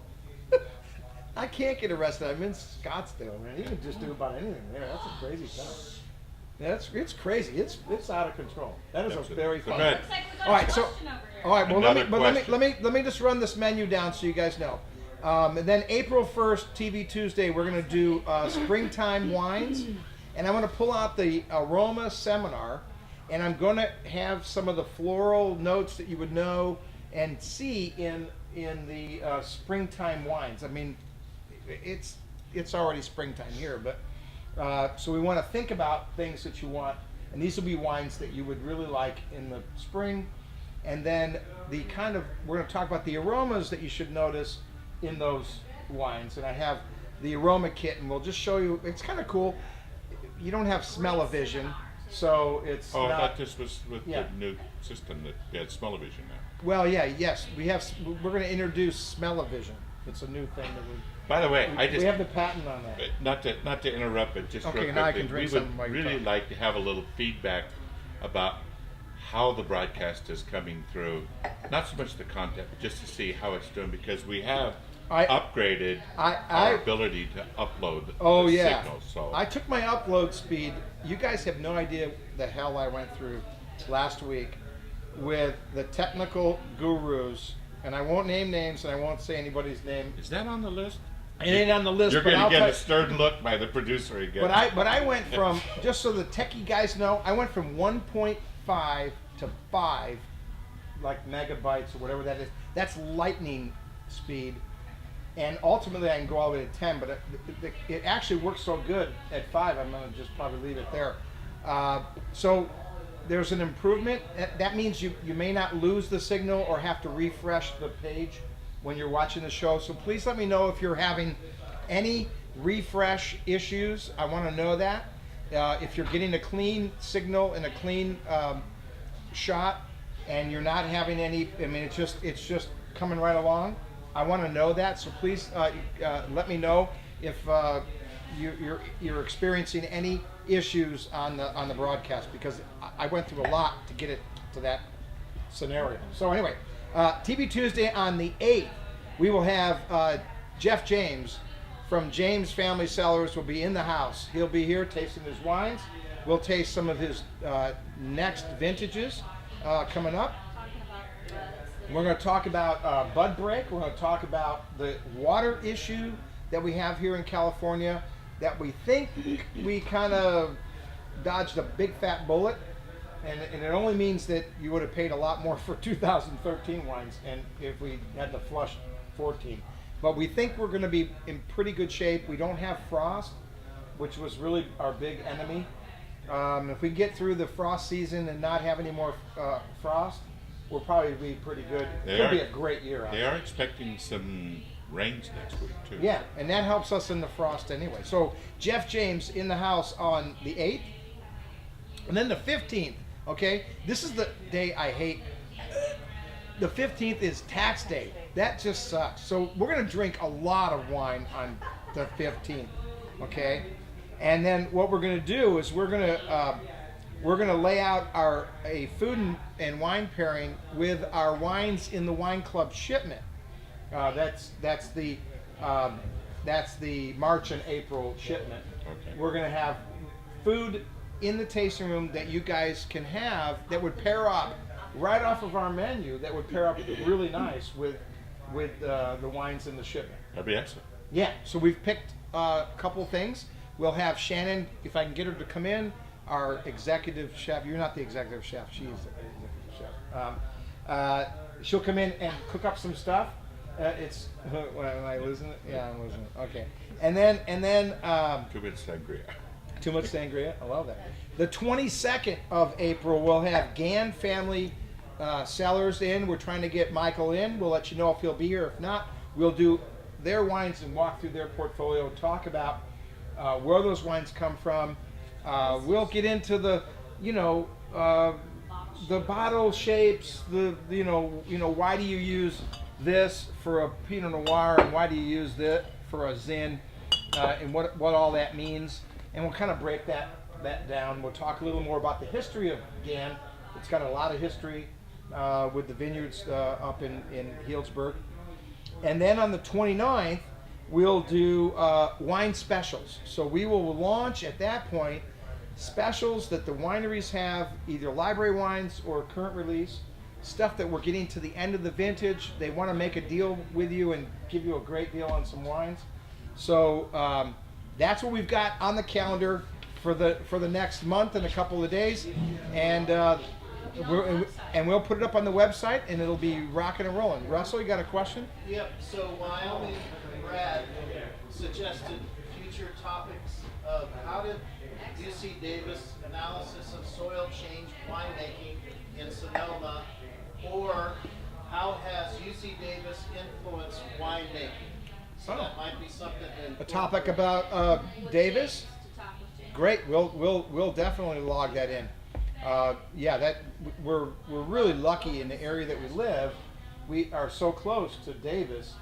I can't get arrested. I'm in Scottsdale, man. You can just do about anything there. That's a crazy town. It's crazy. It's out of control. That is a Absolutely. very So fun. good. Looks like we got All right, a so question over here. all right. Well, Another let me just run this menu down so you guys know. And then April 1st, TV Tuesday, we're going to do springtime wines, and I'm going to pull out the aroma seminar, and I'm going to have some of the floral notes that you would know and see in the springtime wines. I mean, it's already springtime here, but so we want to think about things that you want, and these will be wines that you would really like in the spring, and then we're going to talk about the aromas that you should notice in those wines. And I have the aroma kit, and we'll just show you. It's kind of cool. You don't have smell-o-vision, so it's Oh, I not. thought this was with Yeah. the new system that you had smell-o-vision now. Well, yes, we're going to introduce smell-o-vision. It's a new thing that By the way, we have the patent on that. not to interrupt, but just Okay, real now I quickly, can drink we would something while you're really talking. like to have a little feedback about how the broadcast is coming through. Not so much the content, but just to see how it's doing, because we have upgraded our I ability to upload Oh the yeah. signals. So I took my upload speed. You guys have no idea the hell I went through last week with the technical gurus, and I won't name names and I won't say anybody's name. is that on the list? It ain't on the list. You're but going I'll to get tell- a stern look by the producer again. But I went from, just so the techie guys know, I went from 1.5 to 5, like megabytes or whatever that is. That's lightning speed. And ultimately I can go all the way to 10, but it actually works so good at 5, I'm going to just probably leave it there. So there's an improvement. That means you may not lose the signal or have to refresh the page when you're watching the show. So please let me know if you're having any refresh issues. I want to know that. If you're getting a clean signal and a clean shot and you're not having any, I mean, it's just coming right along. I want to know that, so please let me know if you're experiencing any issues on the broadcast, because I went through a lot to get it to that scenario. So anyway, TV Tuesday on the 8th, we will have Jeff James from James Family Cellars will be in the house. He'll be here tasting his wines. We'll taste some of his next vintages coming up. Talking about buds. We're going to talk about bud break. We're going to talk about the water issue that we have here in California. that we think we kind of dodged a big fat bullet, and it only means that you would have paid a lot more for 2013 wines, and if we had to flush 14. But we think we're going to be in pretty good shape. We don't have frost, which was really our big enemy. If we get through the frost season and not have any more frost, we'll probably be pretty good. It'll be a great year. They are expecting some rains next week too. Yeah, and that helps us in the frost anyway. So Jeff James in the house on the 8th, and then the 15th. Okay, this is the day I hate. The 15th is tax day. That just sucks. So we're gonna drink a lot of wine on the 15th. Okay, and then what we're gonna do is we're gonna lay out a food and wine pairing with our wines in the wine club shipment. That's the March and April shipment. Okay. We're gonna have food in the tasting room that you guys can have that would pair up right off of our menu. That would pair up really nice with the wines in the shipment. That'd be excellent. Yeah. So we've picked a couple things. We'll have Shannon, if I can get her to come in, our executive chef. You're not the executive chef. She's the executive chef. She'll come in and cook up some stuff. It's am I losing it? Yeah, I'm losing it. Okay. And then Too much sangria. too much sangria. I love that. The 22nd of April, we'll have Gann family Cellars in. We're trying to get Michael in. We'll let you know if he'll be here. If not, we'll do their wines and walk through their portfolio, talk about where those wines come from. We'll get into the, the bottle shapes. Why do you use this for a Pinot Noir and why do you use that for a Zin, and what all that means. And we'll kind of break that down. We'll talk a little more about the history of Gann. It's got a lot of history with the vineyards up in Healdsburg. And then on the 29th, we'll do wine specials. So we will launch at that point specials that the wineries have, either library wines or current release, stuff that we're getting to the end of the vintage. They want to make a deal with you and give you a great deal on some wines. So that's what we've got on the calendar for the next month and a couple of days, and we'll put it up on the website, and it'll be rocking and rolling. Russell, you got a question? Yep, so Wyoming Brad suggested future topics of how did UC Davis analysis of soil change winemaking in Sonoma, or how has UC Davis influenced winemaking? So that might be something. A topic about Davis? Great. We'll definitely log that in. We're really lucky in the area that we live. We are so close to Davis,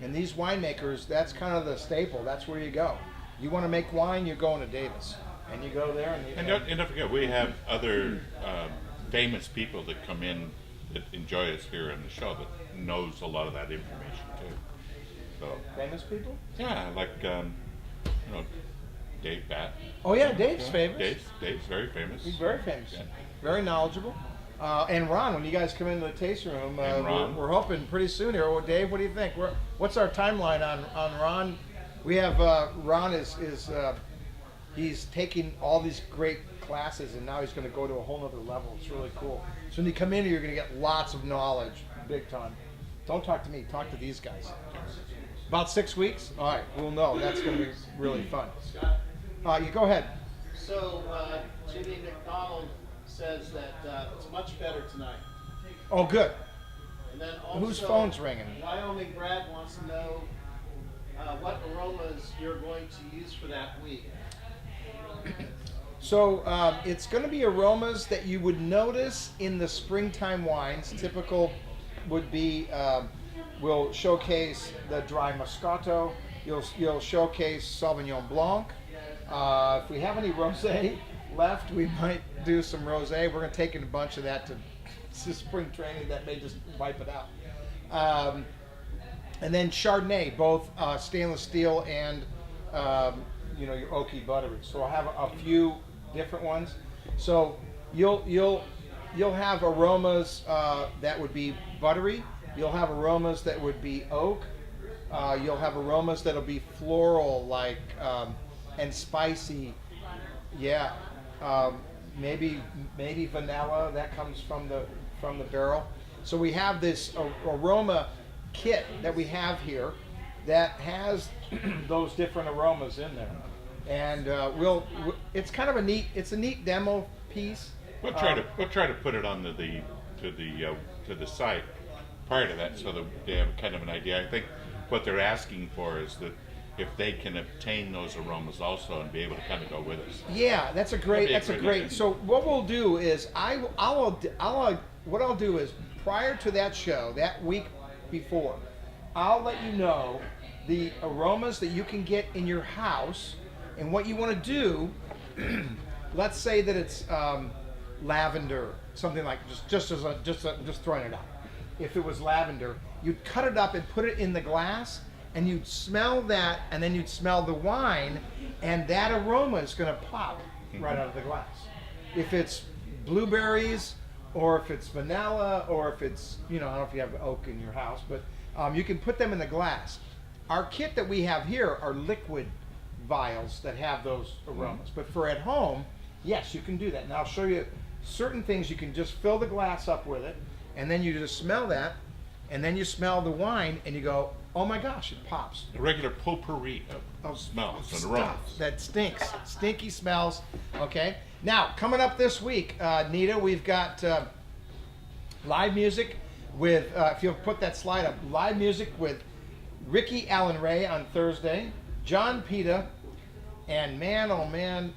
and these winemakers. That's kind of the staple. That's where you go. You want to make wine, you're going to Davis, and you go there. And don't forget, we have other famous people that come in that enjoy us here on the show that knows a lot of that information too. So Famous people? yeah, like Dave Batt. Oh yeah, Dave's famous. Dave's very famous. He's very famous. Yeah. Very knowledgeable. And Ron, when you guys come into the tasting room, And Ron. we're hoping pretty soon here. Well, Dave, what do you think? What's our timeline on Ron? We have Ron is he's taking all these great classes, and now he's going to go to a whole nother level. It's really cool. So when you come in here, you're going to get lots of knowledge, big time. Don't talk to me. Talk to these guys. About 6 weeks? All right, we'll know. That's going to be really fun. You go ahead. So Jimmy McDonald says that it's much better tonight. Oh, good. And then also, Whose phone's ringing? Wyoming Brad wants to know what aromas you're going to use for that week. So it's going to be aromas that you would notice in the springtime wines. Typical would be we'll showcase the dry Moscato. You'll showcase Sauvignon Blanc. If we have any rosé left, we might do some rosé. We're going to take in a bunch of that to spring training. That may just wipe it out. And then Chardonnay, both stainless steel and your oaky buttery. So I'll have a few different ones. So you'll have aromas that would be buttery. You'll have aromas that would be oak. You'll have aromas that'll be floral, like and spicy. Butter. Yeah, maybe vanilla that comes from the barrel. So we have this aroma kit that we have here that has those different aromas in there, and it's kind of a neat demo piece. We'll try to put it on to the site prior to that, so that they have kind of an idea. I think what they're asking for is that if they can obtain those aromas also and be able to kind of go with us. Yeah, that's a great. idea. So what we'll do is what I'll do is prior to that show, that week before, I'll let you know the aromas that you can get in your house, and what you want to do. Let's say that it's lavender, something like just throwing it out. If it was lavender, you'd cut it up and put it in the glass, and you'd smell that, and then you'd smell the wine, and that aroma is going to pop right out of the glass. If it's blueberries, or if it's vanilla, or if it's, I don't know if you have oak in your house, but you can put them in the glass. Our kit that we have here are liquid vials that have those aromas. But for at home, yes, you can do that. And I'll show you certain things. You can just fill the glass up with it, and then you just smell that, and then you smell the wine, and you go, oh my gosh, it pops. A regular potpourri of smells and aromas. Stuff that stinks. Stinky smells. Okay. Now, coming up this week, Nita, we've got live music with, if you'll put that slide up, live music with Ricky Allen Ray on Thursday, John Pita, and man, oh man,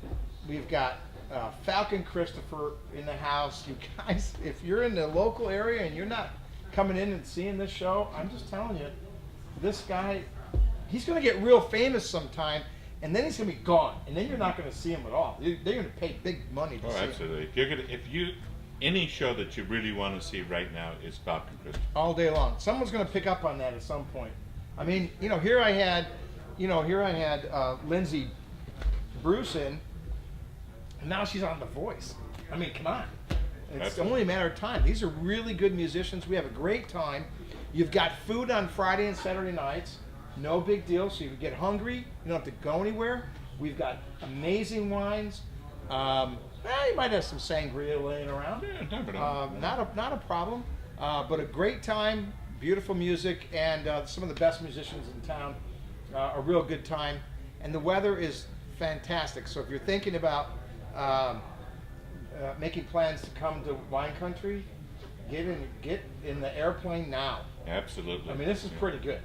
we've got Falcon Christopher in the house. You guys, if you're in the local area and you're not coming in and seeing this show, I'm just telling you, this guy, he's going to get real famous sometime, and then he's going to be gone, and then you're not going to see him at all. They're going to pay big money to see him. Absolutely. Any show that you really want to see right now is Falcon Christopher. All day long. Someone's going to pick up on that at some point. I mean, here I had Lindsay Bruce in, and now she's on The Voice. I mean, come on. It's Absolutely. only a matter of time. These are really good musicians. We have a great time. You've got food on Friday and Saturday nights. No big deal. So you can get hungry. You don't have to go anywhere. We've got amazing wines. You might have some sangria laying around. Yeah, never know. Not a problem. But a great time, beautiful music, and some of the best musicians in town. A real good time. And the weather is fantastic. So if you're thinking about making plans to come to wine country, get in the airplane now. Absolutely. I mean, this is pretty good.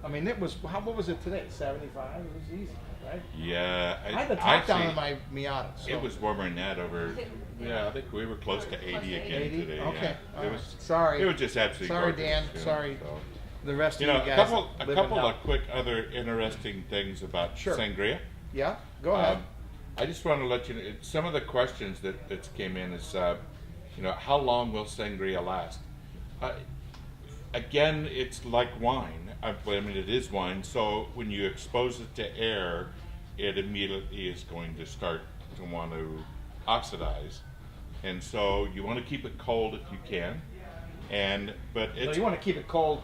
I mean, what was it today? 75? It was easy, right? Yeah. I had the top down in my Miata. So. It was warmer than that over. Yeah, I think we were close to 80 again 80? today. Okay. Yeah. It was. Sorry. It was just absolutely Sorry, gorgeous, Dan. you know, Sorry. so. The rest of you A guys. couple of quick other interesting things about Sure. sangria. Yeah, go ahead. I just want to let you know some of the questions that came in is, how long will sangria last? Again, it's like wine. I mean, it is wine. So when you expose it to air, it immediately is going to start to want to oxidize, and so you want to keep it cold if you can. But So it's you want to keep it cold,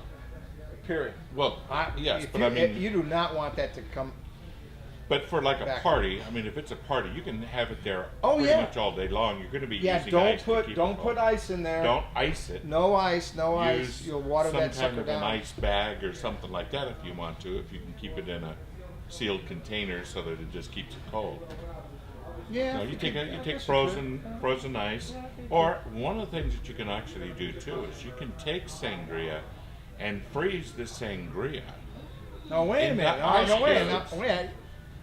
period. well, yes, If but you, I mean, you do not want that to come. but for like a back. party, I mean, if it's a party, you can have it there Oh, pretty yeah. much all day long. You're going to be Yeah, using don't ice to put keep don't it put cold. ice in there. Don't ice it. No ice. Use You'll water some that kind sucker of down. an ice bag or something like that if you want to. If you can keep it in a sealed container so that it just keeps it cold. Yeah. No, if you can- take I guess frozen ice, or one of the things that you can actually do too is you can take sangria and freeze the sangria No, wait a in minute. the No, ice no, wait. cubes. No, wait.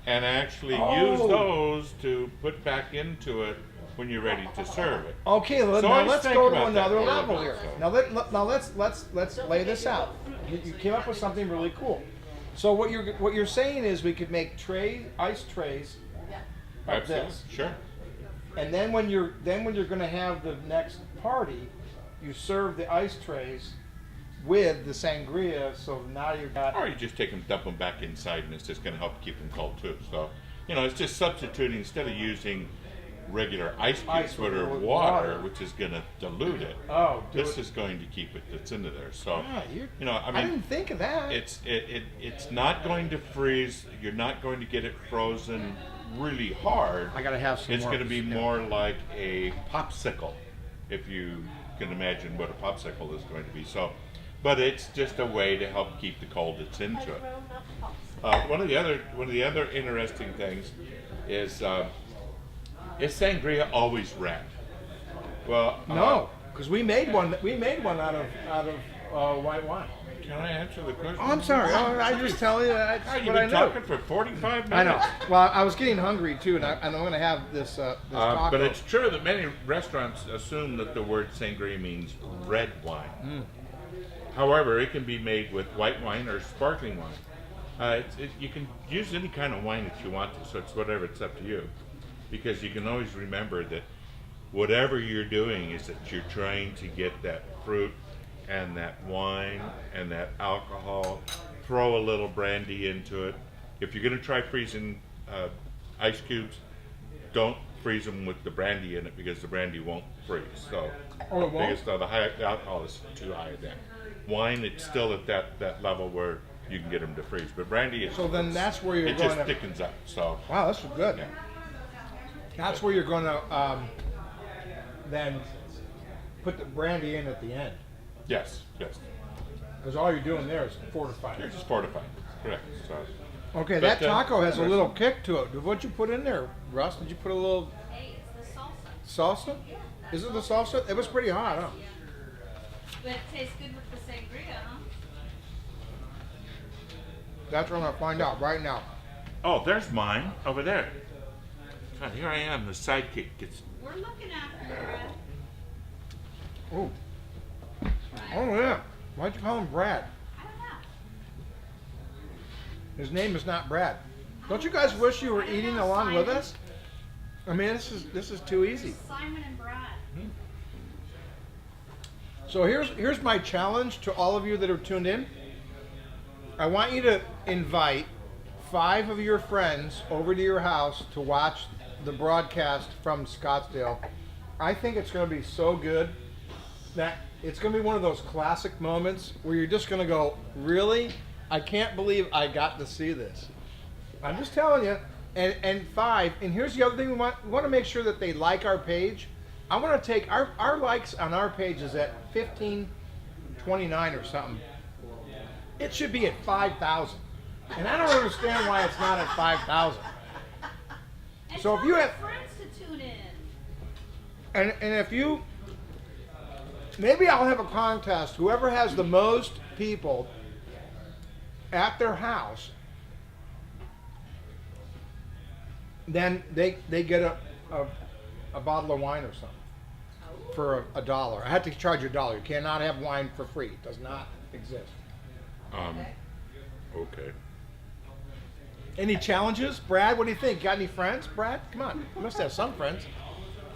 and actually Oh. use those to put back into it when you're ready to serve it. Okay, So now always let's think go to about that another a little level bit, here. so. Now let's lay this out. You came up with something really cool. So what you're saying is we could make ice trays of Absolutely, this, sure. and then when you're going to have the next party, you serve the ice trays with the sangria. So now you've got. Or you just take them, dump them back inside, and it's just going to help keep them cold too. So, it's just substituting instead of using regular ice cubes Ice that are with water, water. which is going to dilute it. Oh, do This it- is going to keep it that's into there. So, Ah, you know, I I mean, didn't think of that. it's not going to freeze. You're not going to get it frozen really hard. I gotta have some It's more. going to be more like a popsicle, if you can imagine what a popsicle is going to be. So, but it's just a way to help keep the cold that's into it. One of the other interesting things is sangria always red? Well, No, because we made one. We made one out of white wine. Can I answer the question? Oh, I'm sorry. Oh, I just tell you that's God, you've what I been know. talking for 45 minutes. I know. Well, I was getting hungry too, and I'm going to have this taco. But it's true that many restaurants assume that the word sangria means red wine. However, it can be made with white wine or sparkling wine. You can use any kind of wine that you want to, so it's whatever, it's up to you. Because you can always remember that whatever you're doing is that you're trying to get that fruit and that wine and that alcohol. Throw a little brandy into it. If you're going to try freezing ice cubes, don't freeze them with the brandy in it because the brandy won't freeze. So, Oh, it won't? because the alcohol is too high then. Wine, it's still at that level where you can get them to freeze. But brandy, So then that's where you're it going just to. thickens up. So, Wow, this is good. yeah. That's where you're going to then put the brandy in at the end, Yes. because all you're doing there is fortifying. You're just fortified. Correct. So, Okay, But, that taco has a there's- little kick to it. What'd you put in there, Russ? Did you put a little Hey, it's the salsa. salsa? Is it the salsa? It was pretty hot, huh? Yeah. But it tastes good with the sangria, huh? That's what I'm gonna find out right now. oh, there's mine over there. God, here I am. The sidekick gets. We're looking after you, Brad. Oh, oh yeah. Why'd you call him Brad? I don't know. His name is not Brad. Don't you guys wish you were eating along with us? I mean, this is too easy. Simon and Brad. So here's my challenge to all of you that are tuned in. I want you to invite 5 of your friends over to your house to watch the broadcast from Scottsdale. I think it's going to be so good that it's going to be one of those classic moments where you're just going to go, really? I can't believe I got to see this. I'm just telling you. And 5, and here's the other thing we want to make sure that they like our page. I want to take our likes on our page is at 1529 or something. It should be at 5,000. And I don't understand why it's not at 5,000. And So if tell you your have- friends to tune in. And if you, maybe I'll have a contest. Whoever has the most people at their house, then they get a bottle of wine or something for $1. I had to charge you $1. You cannot have wine for free. It does not exist. Okay. Any challenges, Brad? What do you think? Got any friends, Brad? Come on, you must have some friends.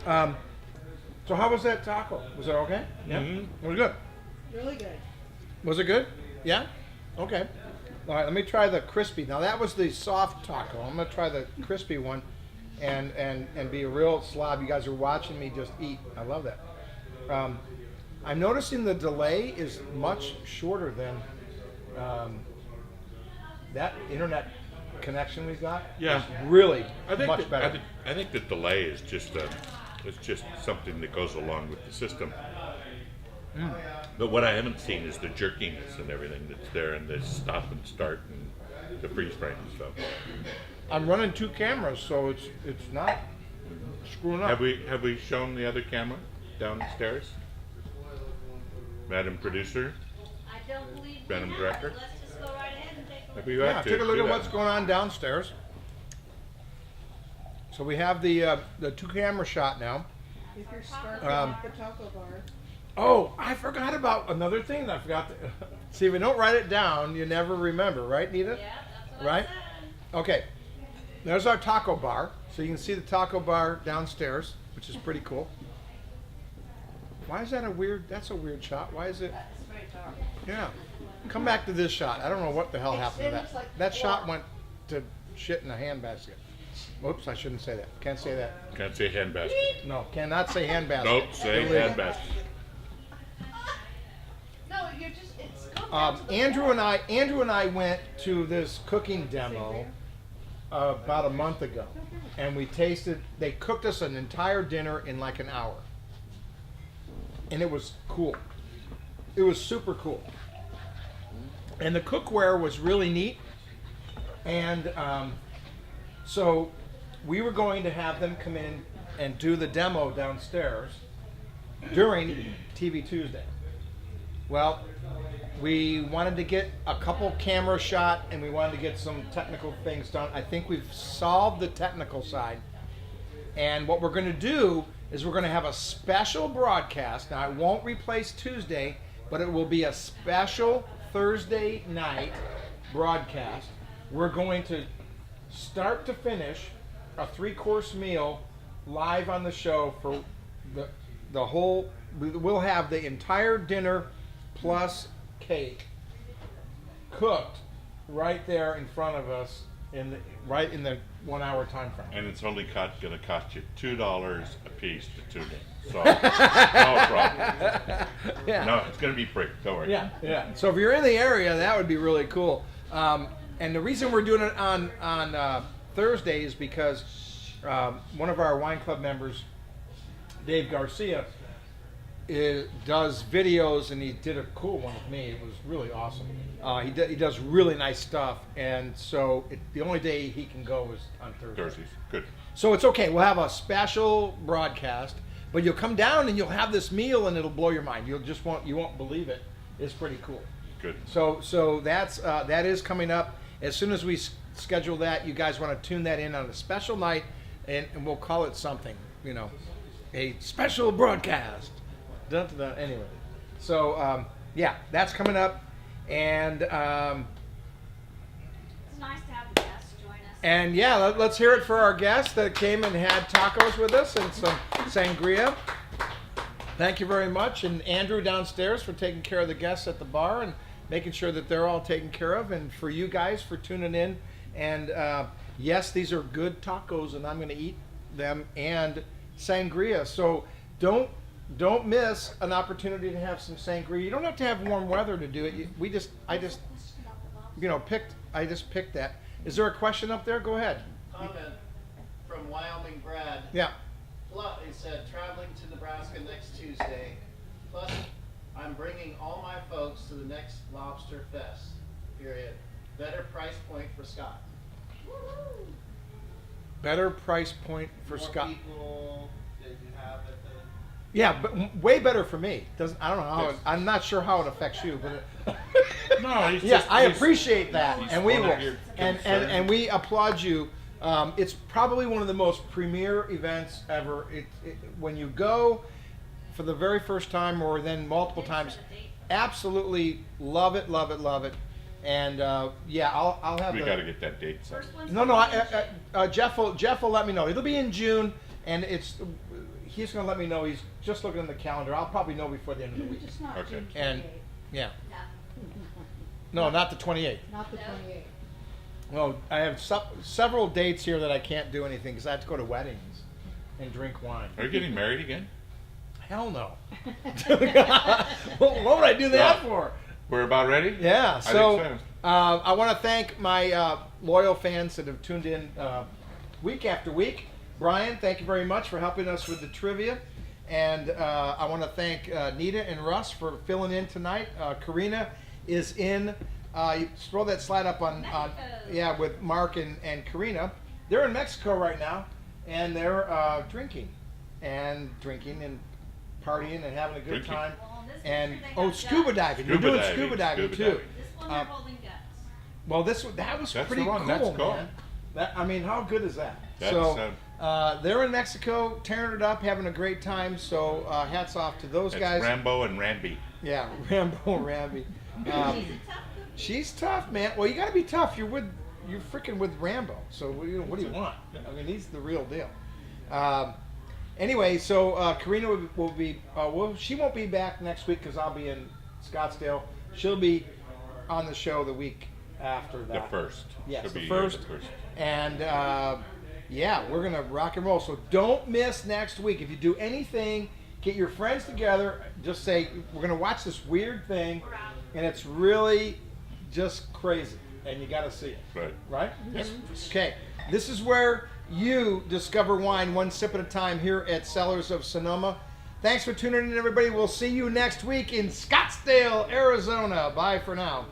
So how was that taco? Was it okay? Yeah, Mhm. it was good. Really good. Was it good? Yeah. Okay. All right. Let me try the crispy. Now that was the soft taco. I'm gonna try the crispy one, and be a real slob. You guys are watching me just eat. I love that. I'm noticing the delay is much shorter than that internet connection we've got. Yeah. is really I think much that- better. I think the delay is just it's just something that goes along with the system. But what I haven't seen is the jerkiness and everything that's there, and the stop and start and the freeze frame and stuff. I'm running 2 cameras, so it's not screwing up. Have we shown the other camera downstairs, Madam Producer? I don't believe we Madam have. Director? Let's just go right ahead and take a look. Have we Yeah, got to take a look do at that? what's going on downstairs. So we have the 2 camera shot now. If you're scarfing Um, off the taco bar. Oh, I forgot about another thing that I forgot to see. If you don't write it down, you never remember, right, Nita? Yeah, that's what Right? I said. Okay. There's our taco bar. So you can see the taco bar downstairs, which is pretty cool. Why is that that's a weird shot. Why is it? That's very dark. Yeah. Come back to this shot. I don't know what the hell happened to It looks that. like That shot water. went to shit in a handbasket. Whoops, I shouldn't say that. Can't say that. Can't say hand basket. No, cannot say hand basket. Nope, say Illegal. hand basket. No, you're just, it's come down to the Andrew and I went to this cooking demo about a month ago, and we tasted. They cooked us an entire dinner in like an hour, and it was cool. It was super cool, and the cookware was really neat. And so we were going to have them come in and do the demo downstairs during TV Tuesday. Well, we wanted to get a couple camera shot and we wanted to get some technical things done. I think we've solved the technical side. And what we're going to do is we're going to have a special broadcast. Now, it won't replace Tuesday, but it will be a special Thursday night broadcast. We're going to start to finish a 3-course meal live on the show for the whole. We'll have the entire dinner plus cake cooked right there in front of us right in the 1 hour time frame. And it's only going to cost you $2 a piece to tune in. So, no problem. Yeah. No, it's going to be free. Don't worry. Yeah. So if you're in the area, that would be really cool. And the reason we're doing it on Thursday is because one of our wine club members, Dave Garcia, does videos, and he did a cool one with me. It was really awesome. He does really nice stuff, and so the only day he can go is on Thursday. Thursdays. Good. So it's okay. We'll have a special broadcast, but you'll come down and you'll have this meal, and it'll blow your mind. You won't believe it. It's pretty cool. Good. So that is coming up. As soon as we schedule that, you guys want to tune that in on a special night, and we'll call it something, a special broadcast. Dun, dun, dun. Anyway, so yeah, that's coming up, and It's nice to have the guests join us. and yeah, let's hear it for our guests that came and had tacos with us and some sangria. Thank you very much, and Andrew downstairs for taking care of the guests at the bar and making sure that they're all taken care of, and for you guys for tuning in. And yes, these are good tacos, and I'm going to eat them, and sangria. So don't miss an opportunity to have some sangria. You don't have to have warm weather to do it. I just picked that. Is there a question up there? Go ahead. Comment from Wyoming Brad. Yeah. He said, traveling to Nebraska next Tuesday. Plus, I'm bringing all my folks to the next Lobster Fest. Period. Better price point for Scott. Better price point for More Scott. people that you have at the. Yeah, but way better for me. I don't know how. I'm not sure how it affects you, but No, he's yeah, just, I he's- appreciate that, he's and we one will, of your and concerns. we applaud you. It's probably one of the most premier events ever. When you go for the very first time, or then multiple times, absolutely love it. And yeah, I'll have. We got to get that date set. First one's No, Jeff will let me know. It'll be in June, and he's going to let me know. He's just looking at the calendar. I'll probably know before the end of the week. Just not Okay. June And 28th. yeah, No. no, not the 28th. Not the No. 28th. Well, I have several dates here that I can't do anything because I have to go to weddings and drink wine. Are you getting married again? Hell no. What would I do that for? We're about ready? Yeah, I so think I want to thank my loyal fans that have tuned in week after week. Brian, thank you very much for helping us with the trivia. And I want to thank Nita and Russ for filling in tonight. Karina is in. You throw that slide up on yeah, with Mark and Karina. They're in Mexico right now, and they're drinking and partying and having a good Drinking. time. Well, in this And picture they have scuba guts. diving. You're Scuba doing diving, scuba diving scuba too. diving. This one they're holding guts. Well, that was That's pretty the one. cool, That's cool. man. I mean, how good is that? That's, So they're in Mexico, tearing it up, having a great time. So hats off to those That's guys. Rambo and Ramby. Yeah, Rambo and Ramby. She's a tough cookie. She's tough, man. Well, you got to be tough. You're freaking with Rambo. So what do you want? I mean, he's the real deal. Anyway, so Karina will be. She won't be back next week because I'll be in Scottsdale. She'll be on the show the week after that. The first. Yes, She'll the be first. The first. And Yeah, we're gonna rock and roll. So don't miss next week. If you do anything, get your friends together. Just say we're gonna watch this weird thing, and it's really just crazy, and you gotta see it. Right. Right? Yep. Okay. This is where you discover wine one sip at a time here at Cellars of Sonoma. Thanks for tuning in, everybody. We'll see you next week in Scottsdale, Arizona. Bye for now.